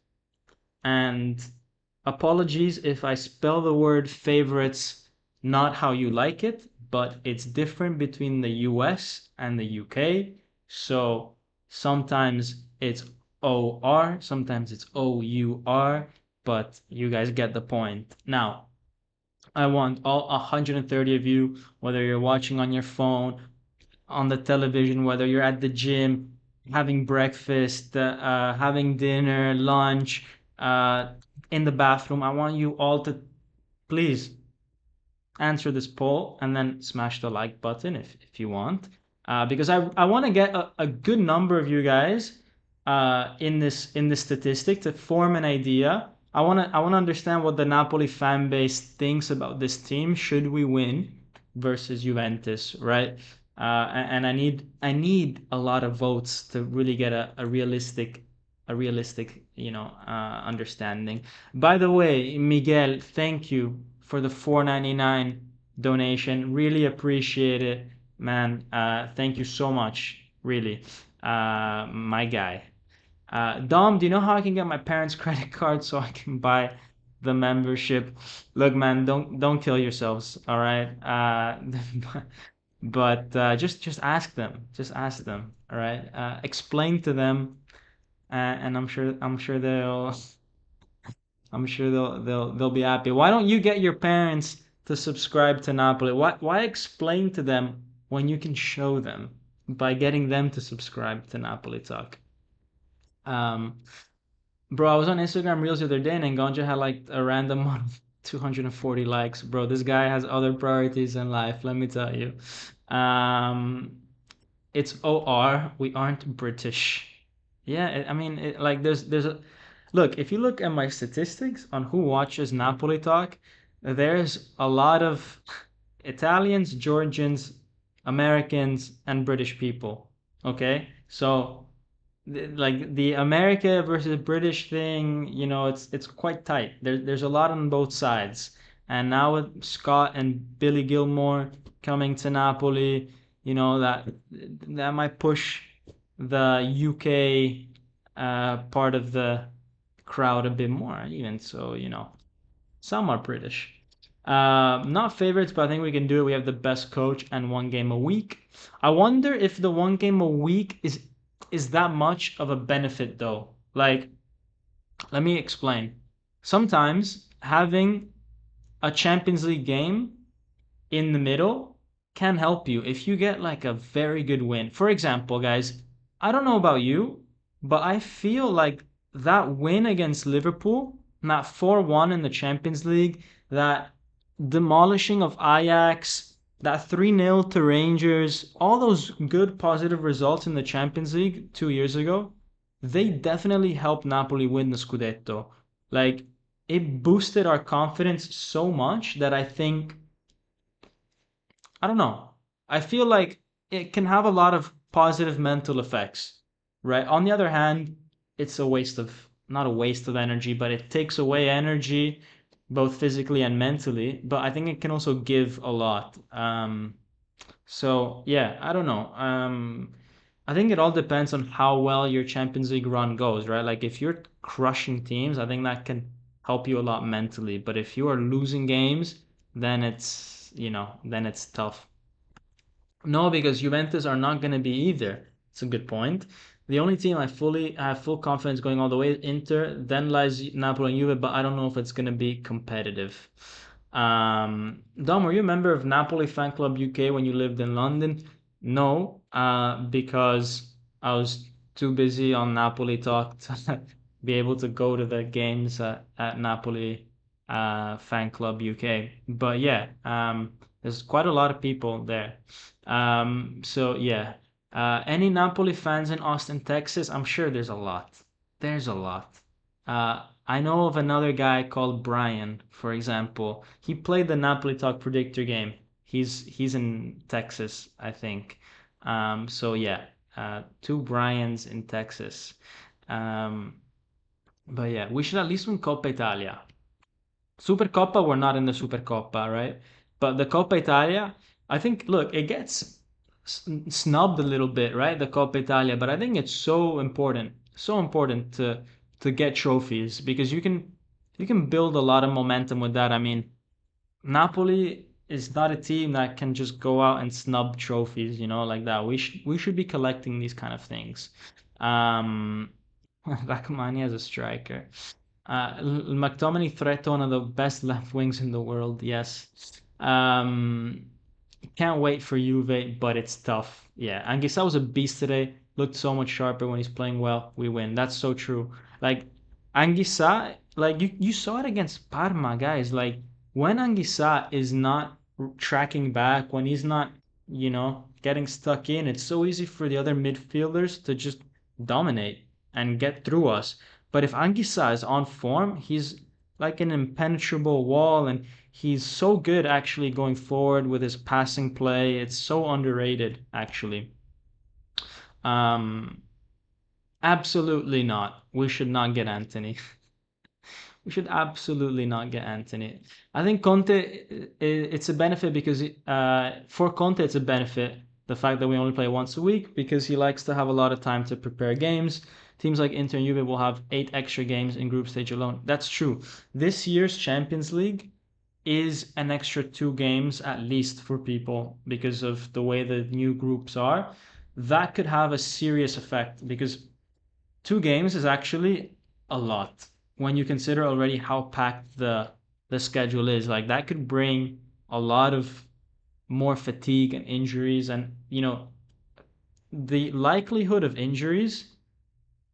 And apologies if I spell the word favorites not how you like it, but it's different between the US and the UK. So sometimes it's OR, sometimes it's OUR, but you guys get the point. Now, I want all 130 of you, whether you're watching on your phone, on the television, whether you're at the gym, having breakfast, having dinner, lunch, in the bathroom. I want you all to please answer this poll and then smash the like button if you want. Because I want to get a good number of you guys in this statistic to form an idea. I wanna understand what the Napoli fan base thinks about this team should we win versus Juventus, right? And I need a lot of votes to really get a realistic understanding. By the way, Miguel, thank you for the 4.99 donation. Really appreciate it, man. Thank you so much, really, my guy. Dom, do you know how I can get my parents' credit card so I can buy the membership? Look, man, don't kill yourselves, all right? But just ask them. Just ask them, all right? Explain to them, and I'm sure they'll be happy. Why don't you get your parents to subscribe to Napoli? Why explain to them when you can show them by getting them to subscribe to Napoli Talk? Um, Bro, I was on Instagram Reels the other day and Ngonge had like a random one of 240 likes. Bro, this guy has other priorities in life, let me tell you. Um, it's OR. We aren't British. Yeah, I mean, like there's a look. If you look at my statistics on who watches Napoli Talk, there's a lot of Italians, Georgians, Americans, and British people. Okay, so like the America versus British thing, it's quite tight. There's a lot on both sides. And now with Scott and Billy Gilmore coming to Napoli, that might push the UK part of the crowd a bit more, even so, some are British. Not favorites, but I think we can do it. We have the best coach and one game a week. I wonder if the one game a week is that much of a benefit though. Like, let me explain. Sometimes having a Champions League game in the middle can help you if you get like a very good win. For example, guys, I don't know about you, but I feel like that win against Liverpool, that 4-1 in the Champions League, that demolishing of Ajax, that 3-0 to Rangers, all those good positive results in the Champions League 2 years ago, they definitely helped Napoli win the Scudetto. Like, it boosted our confidence so much that I don't know. I feel like it can have a lot of positive mental effects, right? On the other hand, it's not a waste of energy, but it takes away energy both physically and mentally. But I think it can also give a lot. So yeah, I don't know. I think it all depends on how well your Champions League run goes, right? Like if you're crushing teams, I think that can help you a lot mentally. But if you are losing games, then it's tough. No, because Juventus are not going to be either. It's a good point. The only team I have full confidence going all the way Inter, then lies Napoli and Juve, but I don't know if it's going to be competitive. Dom, were you a member of Napoli Fan Club UK when you lived in London? No, because I was too busy on Napoli Talk to be able to go to the games at Napoli Fan Club UK. But yeah, there's quite a lot of people there. So yeah, any Napoli fans in Austin, Texas? I'm sure there's a lot. There's a lot. I know of another guy called Brian, for example. He played the Napoli Talk Predictor game. He's in Texas, I think. So yeah, two Brians in Texas. Um, but yeah, we should at least win Coppa Italia. Supercoppa, we're not in the Supercoppa, right? But the Coppa Italia, I think, look, it gets snubbed a little bit, right? The Coppa Italia, but I think it's so important to get trophies because you can build a lot of momentum with that. I mean, Napoli is not a team that can just go out and snub trophies, like that. We should be collecting these kind of things. Um, Rachmani as a striker. McTominay threat to one of the best left wings in the world. Yes. Um, can't wait for Juve, but it's tough. Yeah, Anguissa was a beast today. Looked so much sharper when he's playing well. We win. That's so true. Like Anguissa, like you saw it against Parma, guys. Like when Anguissa is not tracking back, when he's not, getting stuck in, it's so easy for the other midfielders to just dominate. and get through us. But if Anguissa is on form, he's like an impenetrable wall, and he's so good actually going forward with his passing play. It's so underrated, actually. Um, Absolutely not. We should not get Anthony. We should absolutely not get Anthony. I think Conte, it's a benefit because for Conte, it's a benefit the fact that we only play once a week because he likes to have a lot of time to prepare games. Teams like Inter and Juve will have 8 extra games in group stage alone. That's true. This year's Champions League is an extra 2 games at least for people because of the way the new groups are. That could have a serious effect because 2 games is actually a lot when you consider already how packed the schedule is. Like that could bring a lot of more fatigue and injuries, and the likelihood of injuries,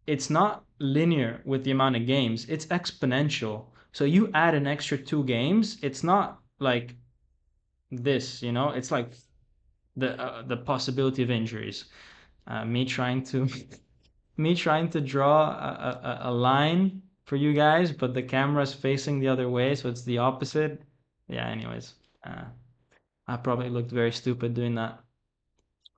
it's not linear with the amount of games, it's exponential. So you add an extra 2 games, it's not like this, it's like the possibility of injuries. Me trying to me trying to draw a line for you guys, but the camera's facing the other way, so it's the opposite. Yeah, anyways, uh, I probably looked very stupid doing that.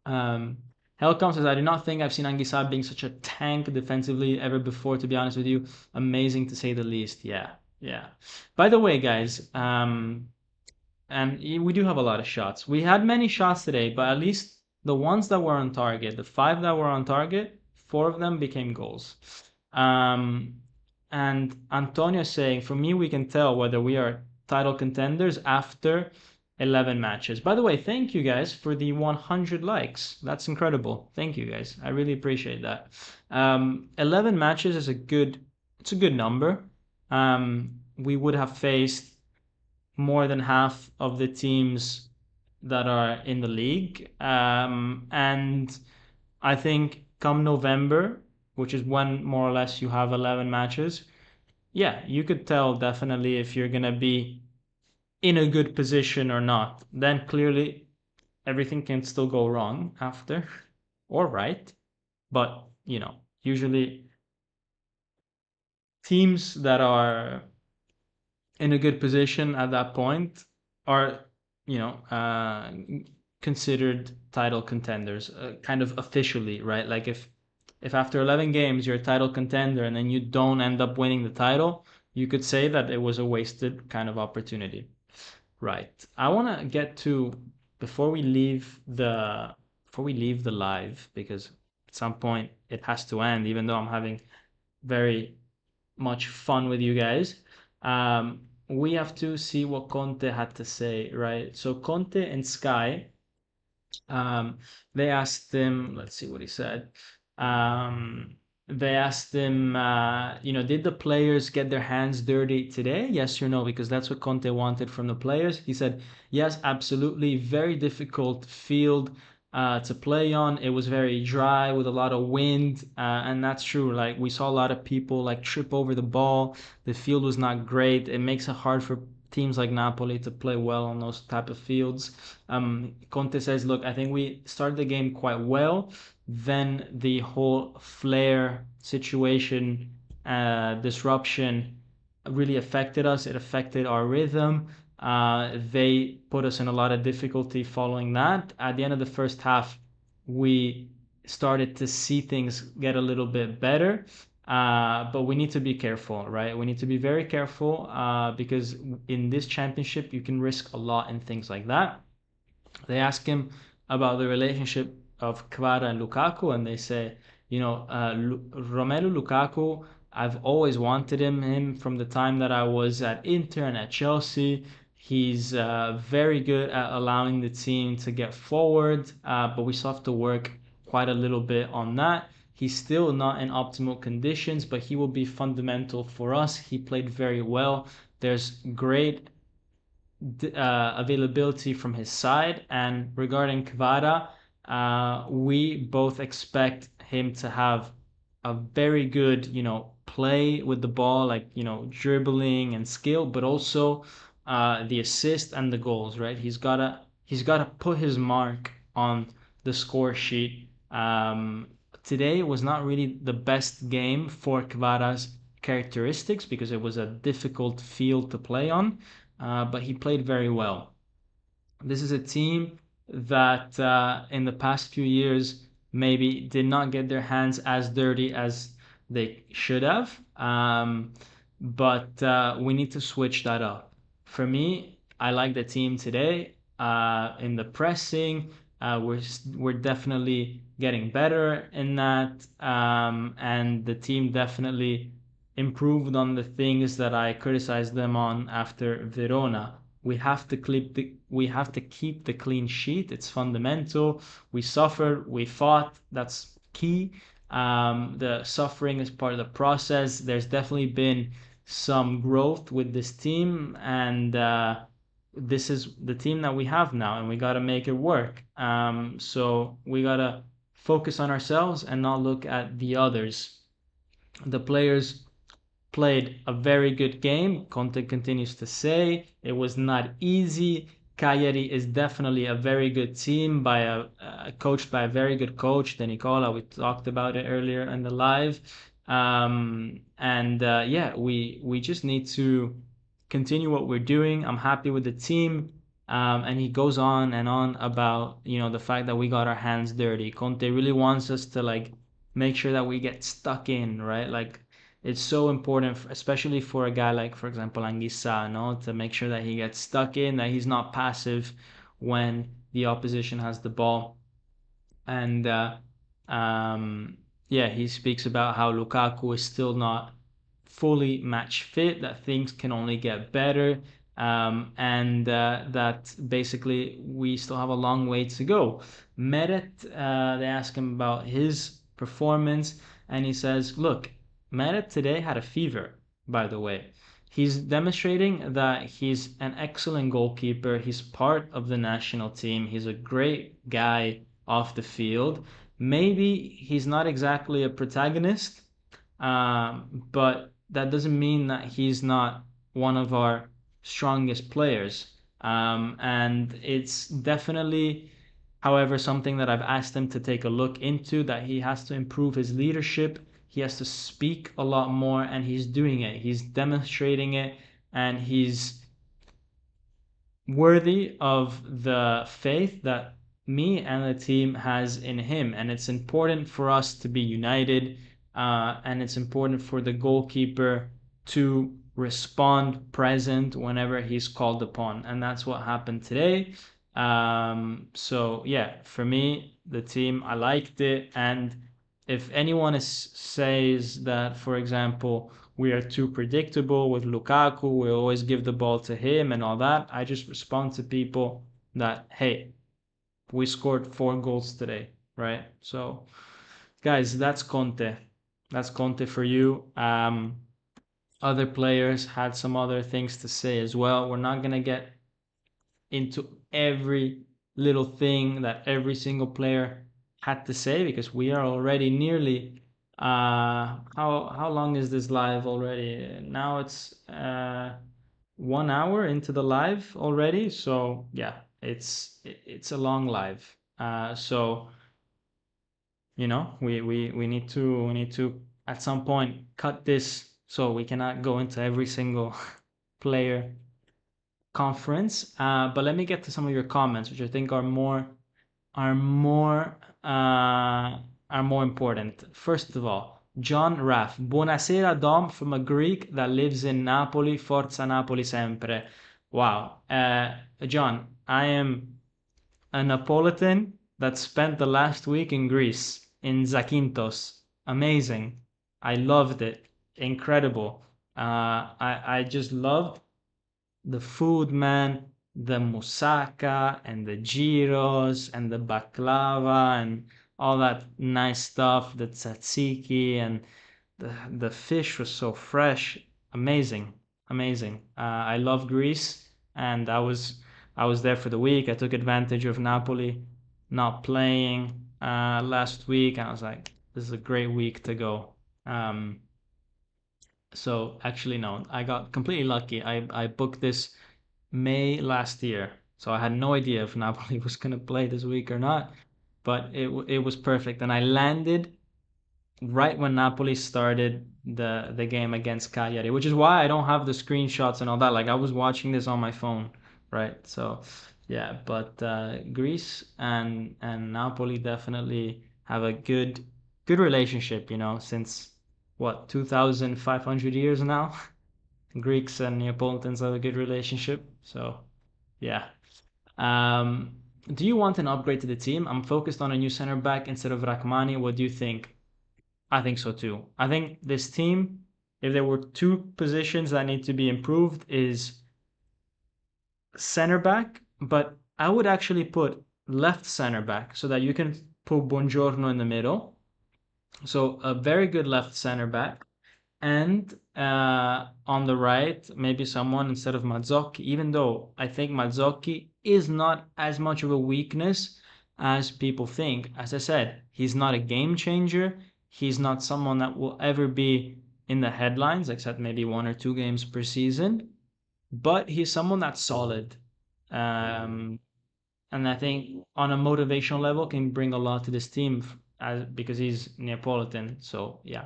Um, Hellcom says, I do not think I've seen Anguissa being such a tank defensively ever before, to be honest with you. Amazing to say the least. Yeah, yeah. By the way, guys, and we do have a lot of shots. We had many shots today, but at least the ones that were on target, the 5 that were on target, 4 of them became goals. Um, and Antonio saying, for me, we can tell whether we are title contenders after 11 matches. By the way, thank you guys for the 100 likes. That's incredible. Thank you guys. I really appreciate that. 11 matches is it's a good number. We would have faced more than half of the teams that are in the league. And I think come November, which is when more or less you have 11 matches, yeah, you could tell definitely if you're going to be in a good position or not. Then clearly everything can still go wrong after or right. But, usually teams that are in a good position at that point are, you know, uh, considered title contenders, kind of officially, right? Like if after 11 games you're a title contender and then you don't end up winning the title, you could say that it was a wasted kind of opportunity. Right. I want to get to before we leave the live, because at some point it has to end, even though I'm having very much fun with you guys. We have to see what Conte had to say, right? So Conte and Sky, um, they asked him, let's see what he said. Um, they asked him, did the players get their hands dirty today? Yes or no? Because that's what Conte wanted from the players. He said, yes, absolutely. Very difficult field to play on. It was very dry with a lot of wind, and that's true. Like we saw a lot of people like trip over the ball. The field was not great. It makes it hard for teams like Napoli to play well on those type of fields. Conte says, look, I think we started the game quite well. Then the whole flare situation, disruption really affected us. It affected our rhythm. They put us in a lot of difficulty following that. At the end of the first half, we started to see things get a little bit better. But we need to be careful, right? We need to be very careful because in this championship, you can risk a lot in things like that. They ask him about the relationship of Kvara and Lukaku, and they say, Romelu Lukaku, I've always wanted him from the time that I was at Inter and at Chelsea. He's very good at allowing the team to get forward, but we still have to work quite a little bit on that. He's still not in optimal conditions, but he will be fundamental for us. He played very well. There's great availability from his side. And regarding Kvara, we both expect him to have a very good, play with the ball, like, dribbling and skill, but also the assist and the goals, right? He's gotta put his mark on the score sheet today was not really the best game for Kvara's characteristics because it was a difficult field to play on, but he played very well. This is a team that in the past few years maybe did not get their hands as dirty as they should have, but we need to switch that up. For me, I like the team today. In the pressing, we're definitely getting better in that, and the team definitely improved on the things that I criticized them on after Verona. We have to keep the clean sheet. It's fundamental. We suffered, we fought. That's key. The suffering is part of the process. There's definitely been some growth with this team, and this is the team that we have now, and we got to make it work. So we got to focus on ourselves and not look at the others. The players played a very good game. Conte continues to say it was not easy. Cagliari is definitely a very good team coached by a very good coach, De Nicola. We talked about it earlier in the live, and yeah, we just need to continue what we're doing. I'm happy with the team. And he goes on and on about the fact that we got our hands dirty. Conte really wants us to like make sure that we get stuck in, right? Like it's so important, especially for a guy like, for example, Anguissa, no, to make sure that he gets stuck in, that he's not passive when the opposition has the ball. And yeah, he speaks about how Lukaku is still not fully match fit, that things can only get better, and that basically we still have a long way to go. Meret, they ask him about his performance, and he says, look, Meret today had a fever, by the way. He's demonstrating that he's an excellent goalkeeper. He's part of the national team. He's a great guy off the field. Maybe he's not exactly a protagonist, but that doesn't mean that he's not one of our strongest players. And it's definitely, however, something that I've asked him to take a look into, that he has to improve his leadership. He has to speak a lot more, and he's doing it. He's demonstrating it, and he's worthy of the faith that me and the team has in him. And it's important for us to be united, and it's important for the goalkeeper to respond present whenever he's called upon. And that's what happened today. So yeah, for me, the team, I liked it. And if anyone says that, for example, we are too predictable with Lukaku, we always give the ball to him and all that, I just respond to people that, hey, we scored 4 goals today, right? So, guys, that's Conte. That's Conte for you. Other players had some other things to say as well. We're not going to get into every little thing that every single player had to say because we are already nearly how long is this live already? Now it's 1 hour into the live already. So yeah, it's a long live. So we need to at some point cut this so we cannot go into every single player conference. But let me get to some of your comments, which I think are more important. First of all, John Raff. Buonasera, Dom, from a Greek that lives in Napoli. Forza Napoli sempre. Wow. John, I am a Napolitan that spent the last week in Greece, in Zakynthos. Amazing. I loved it. Incredible. I just loved the food, man, the moussaka and the gyros and the baklava and all that nice stuff, the tzatziki, and the fish was so fresh. Amazing, amazing. I love Greece, and I was there for the week. I took advantage of Napoli not playing last week, and I was like, this is a great week to go. So actually, no, I got completely lucky. I booked this May last year, so I had no idea if Napoli was going to play this week or not, but it was perfect. And I landed right when Napoli started the game against Cagliari, which is why I don't have the screenshots and all that. Like I was watching this on my phone, right? So yeah, but Greece and Napoli definitely have a good relationship, since what, 2,500 years now. Greeks and Neapolitans have a good relationship. So yeah. Um, do you want an upgrade to the team? I'm focused on a new center back instead of Rachmani. What do you think? I think so too. I think this team, if there were two positions that need to be improved, is center back, but I would actually put left center back so that you can put Buongiorno in the middle. So a very good left center back. And on the right, maybe someone instead of Mazzocchi, even though I think Mazzocchi is not as much of a weakness as people think. As I said, he's not a game changer. He's not someone that will ever be in the headlines, except maybe 1 or 2 games per season. But he's someone that's solid. Um, and I think on a motivational level can bring a lot to this team because he's Neapolitan. So yeah.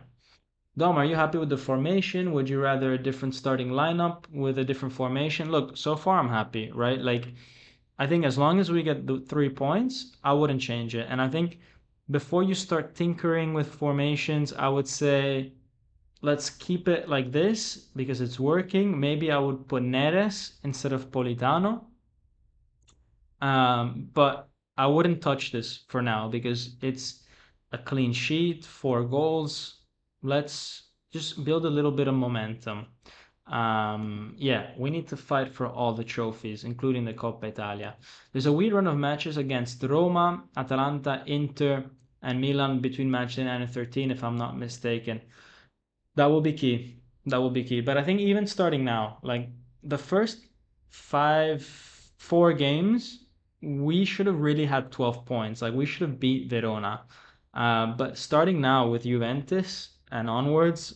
Dom, are you happy with the formation? Would you rather a different starting lineup with a different formation? Look, so far I'm happy, right? Like, I think as long as we get the 3 points, I wouldn't change it. And I think before you start tinkering with formations, I would say let's keep it like this because it's working. Maybe I would put Neres instead of Politano. But I wouldn't touch this for now because it's a clean sheet, 4 goals. Let's just build a little bit of momentum. Yeah, we need to fight for all the trophies, including the Coppa Italia. There's a weird run of matches against Roma, Atalanta, Inter, and Milan between match day 9 and 13, if I'm not mistaken. That will be key. That will be key. But I think even starting now, like the first 4 games, we should have really had 12 points. Like we should have beat Verona. But starting now with Juventus and onwards,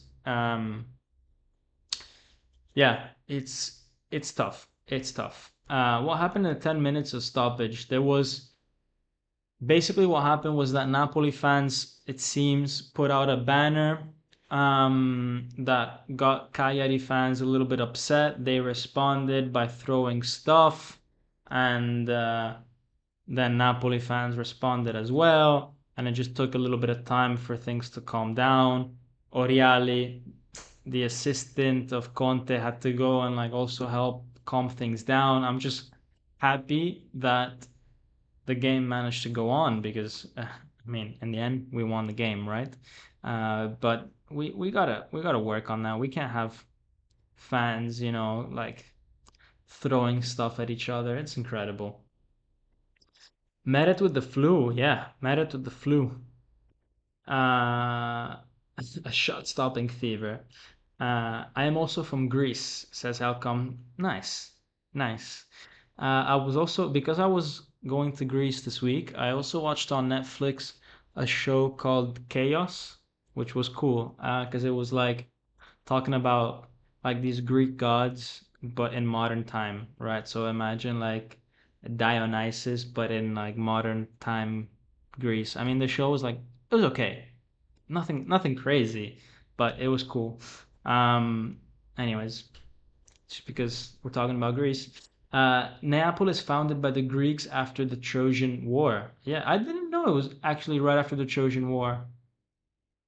yeah, it's tough. It's tough. What happened in the 10 minutes of stoppage? There was basically what happened was that Napoli fans, it seems, put out a banner that got Cagliari fans a little bit upset. They responded by throwing stuff, and then Napoli fans responded as well. And it just took a little bit of time for things to calm down. Oriali, the assistant of Conte, had to go and like also help calm things down. I'm just happy that the game managed to go on because I mean, in the end, we won the game, right? But we gotta work on that. We can't have fans, like throwing stuff at each other. It's incredible. Meret with the flu, yeah, Meret with the flu. Uh, a shot-stopping fever. I am also from Greece, says Halcom. Nice, nice. I was also, because I was going to Greece this week, I also watched on Netflix a show called Chaos, which was cool, because it was like talking about like these Greek gods, but in modern time, right? So imagine like Dionysus, but in like modern time Greece. I mean, the show was like, it was okay, nothing crazy, but it was cool. Um, anyways, just because we're talking about Greece. Neapel is founded by the Greeks after the Trojan War. Yeah, I didn't know it was actually right after the Trojan War,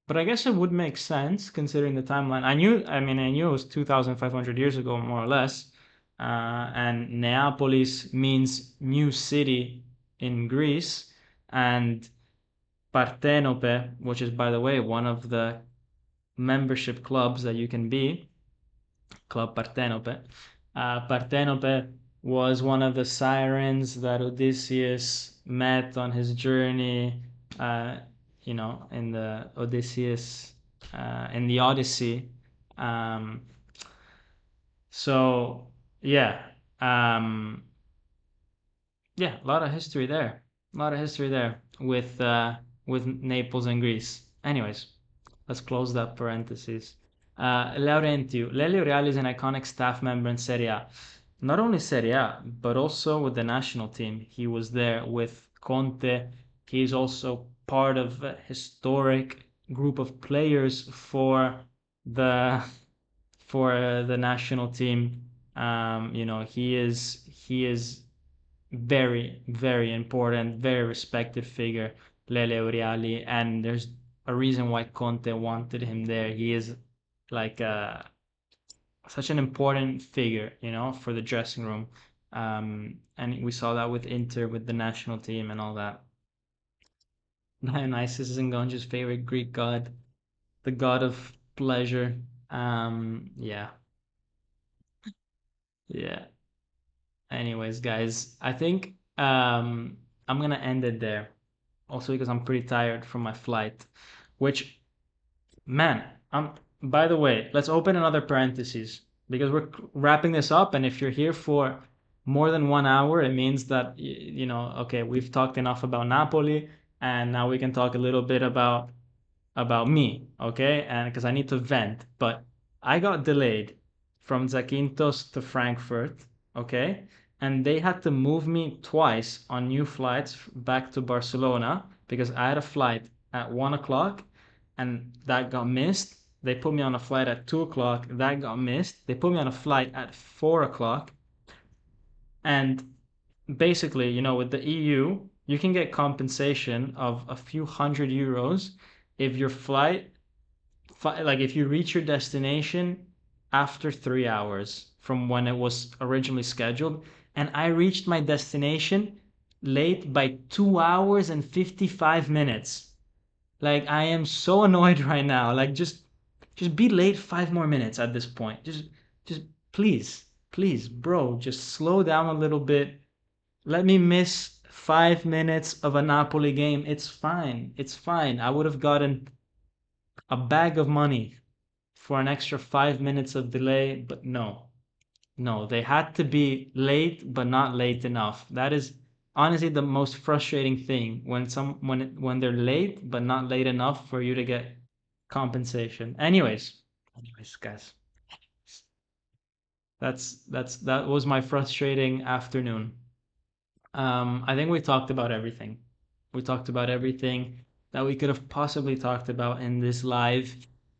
but I guess it would make sense considering the timeline. I knew it was 2,500 years ago, more or less. And Neapolis means new city in Greece, and Partenope, which is, by the way, one of the membership clubs that you can be, Club Partenope. Partenope was one of the sirens that Odysseus met on his journey, uh, in the in the Odyssey. Um, so yeah, um, yeah, a lot of history there. A lot of history there with Naples and Greece. Anyways, let's close that parenthesis. Laurentiu. Lelio Reale is an iconic staff member in Serie A. Not only Serie A, but also with the national team. He was there with Conte. He's also part of a historic group of players for the national team. He is very, very important, very respected figure, Lele Uriali, and there's a reason why Conte wanted him there. He is like such an important figure, for the dressing room. And we saw that with Inter, with the national team and all that. Dionysus is Ngonge's favorite Greek god, the god of pleasure. Yeah, yeah. Anyways, guys, I think I'm gonna end it there. Also because I'm pretty tired from my flight, which, man, by the way, let's open another parenthesis because we're wrapping this up, and if you're here for more than 1 hour, it means that okay, we've talked enough about Napoli, and now we can talk a little bit about me, okay? And because I need to vent, but I got delayed from Zakynthos to Frankfurt, okay? And they had to move me twice on new flights back to Barcelona because I had a flight at 1 o'clock and that got missed. They put me on a flight at 2 o'clock, that got missed. They put me on a flight at 4 o'clock. And basically, with the EU, you can get compensation of a few €100 if your flight, like if you reach your destination after 3 hours from when it was originally scheduled. And I reached my destination late by 2 hours and 55 minutes. Like, I am so annoyed right now. Like, just be late 5 more minutes at this point. Just please, please, bro, just slow down a little bit. Let me miss 5 minutes of a Napoli game. It's fine. It's fine. I would have gotten a bag of money for an extra 5 minutes of delay, but no, they had to be late, but not late enough. That is honestly the most frustrating thing when they're late, but not late enough for you to get compensation. Anyways, guys, that was my frustrating afternoon. I think we talked about everything. We talked about everything that we could have possibly talked about in this live.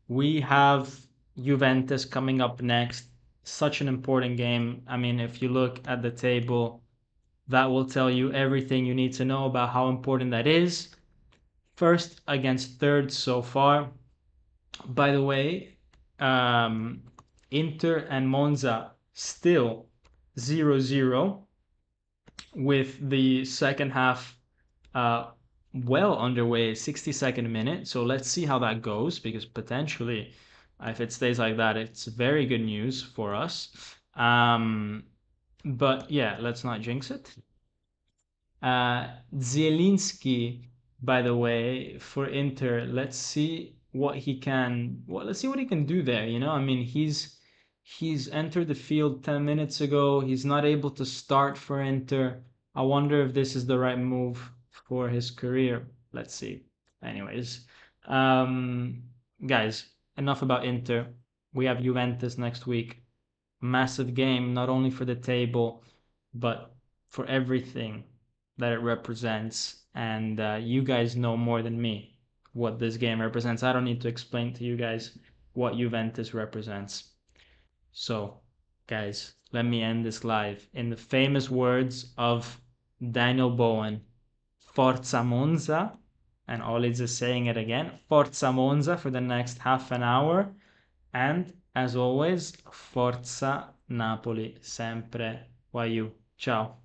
We have Juventus coming up next. Such an important game. I mean, if you look at the table, that will tell you everything you need to know about how important that is. First against third so far. By the way, Inter and Monza still 0-0 with the second half uh, well underway, 62nd minute. So let's see how that goes because potentially, if it stays like that, it's very good news for us. But yeah, let's not jinx it. Zielinski, by the way, for Inter, let's see what he can. Well, let's see what he can do there. I mean, he's entered the field 10 minutes ago. He's not able to start for Inter. I wonder if this is the right move for his career. Let's see. Anyways, guys, enough about Inter. We have Juventus next week. Massive game, not only for the table, but for everything that it represents. And you guys know more than me what this game represents. I don't need to explain to you guys what Juventus represents. So, guys, let me end this live in the famous words of Daniel Bowen. Forza Monza, and Oliz is saying it again. Forza Monza for the next half an hour. And as always, Forza Napoli, sempre. Why you? Ciao.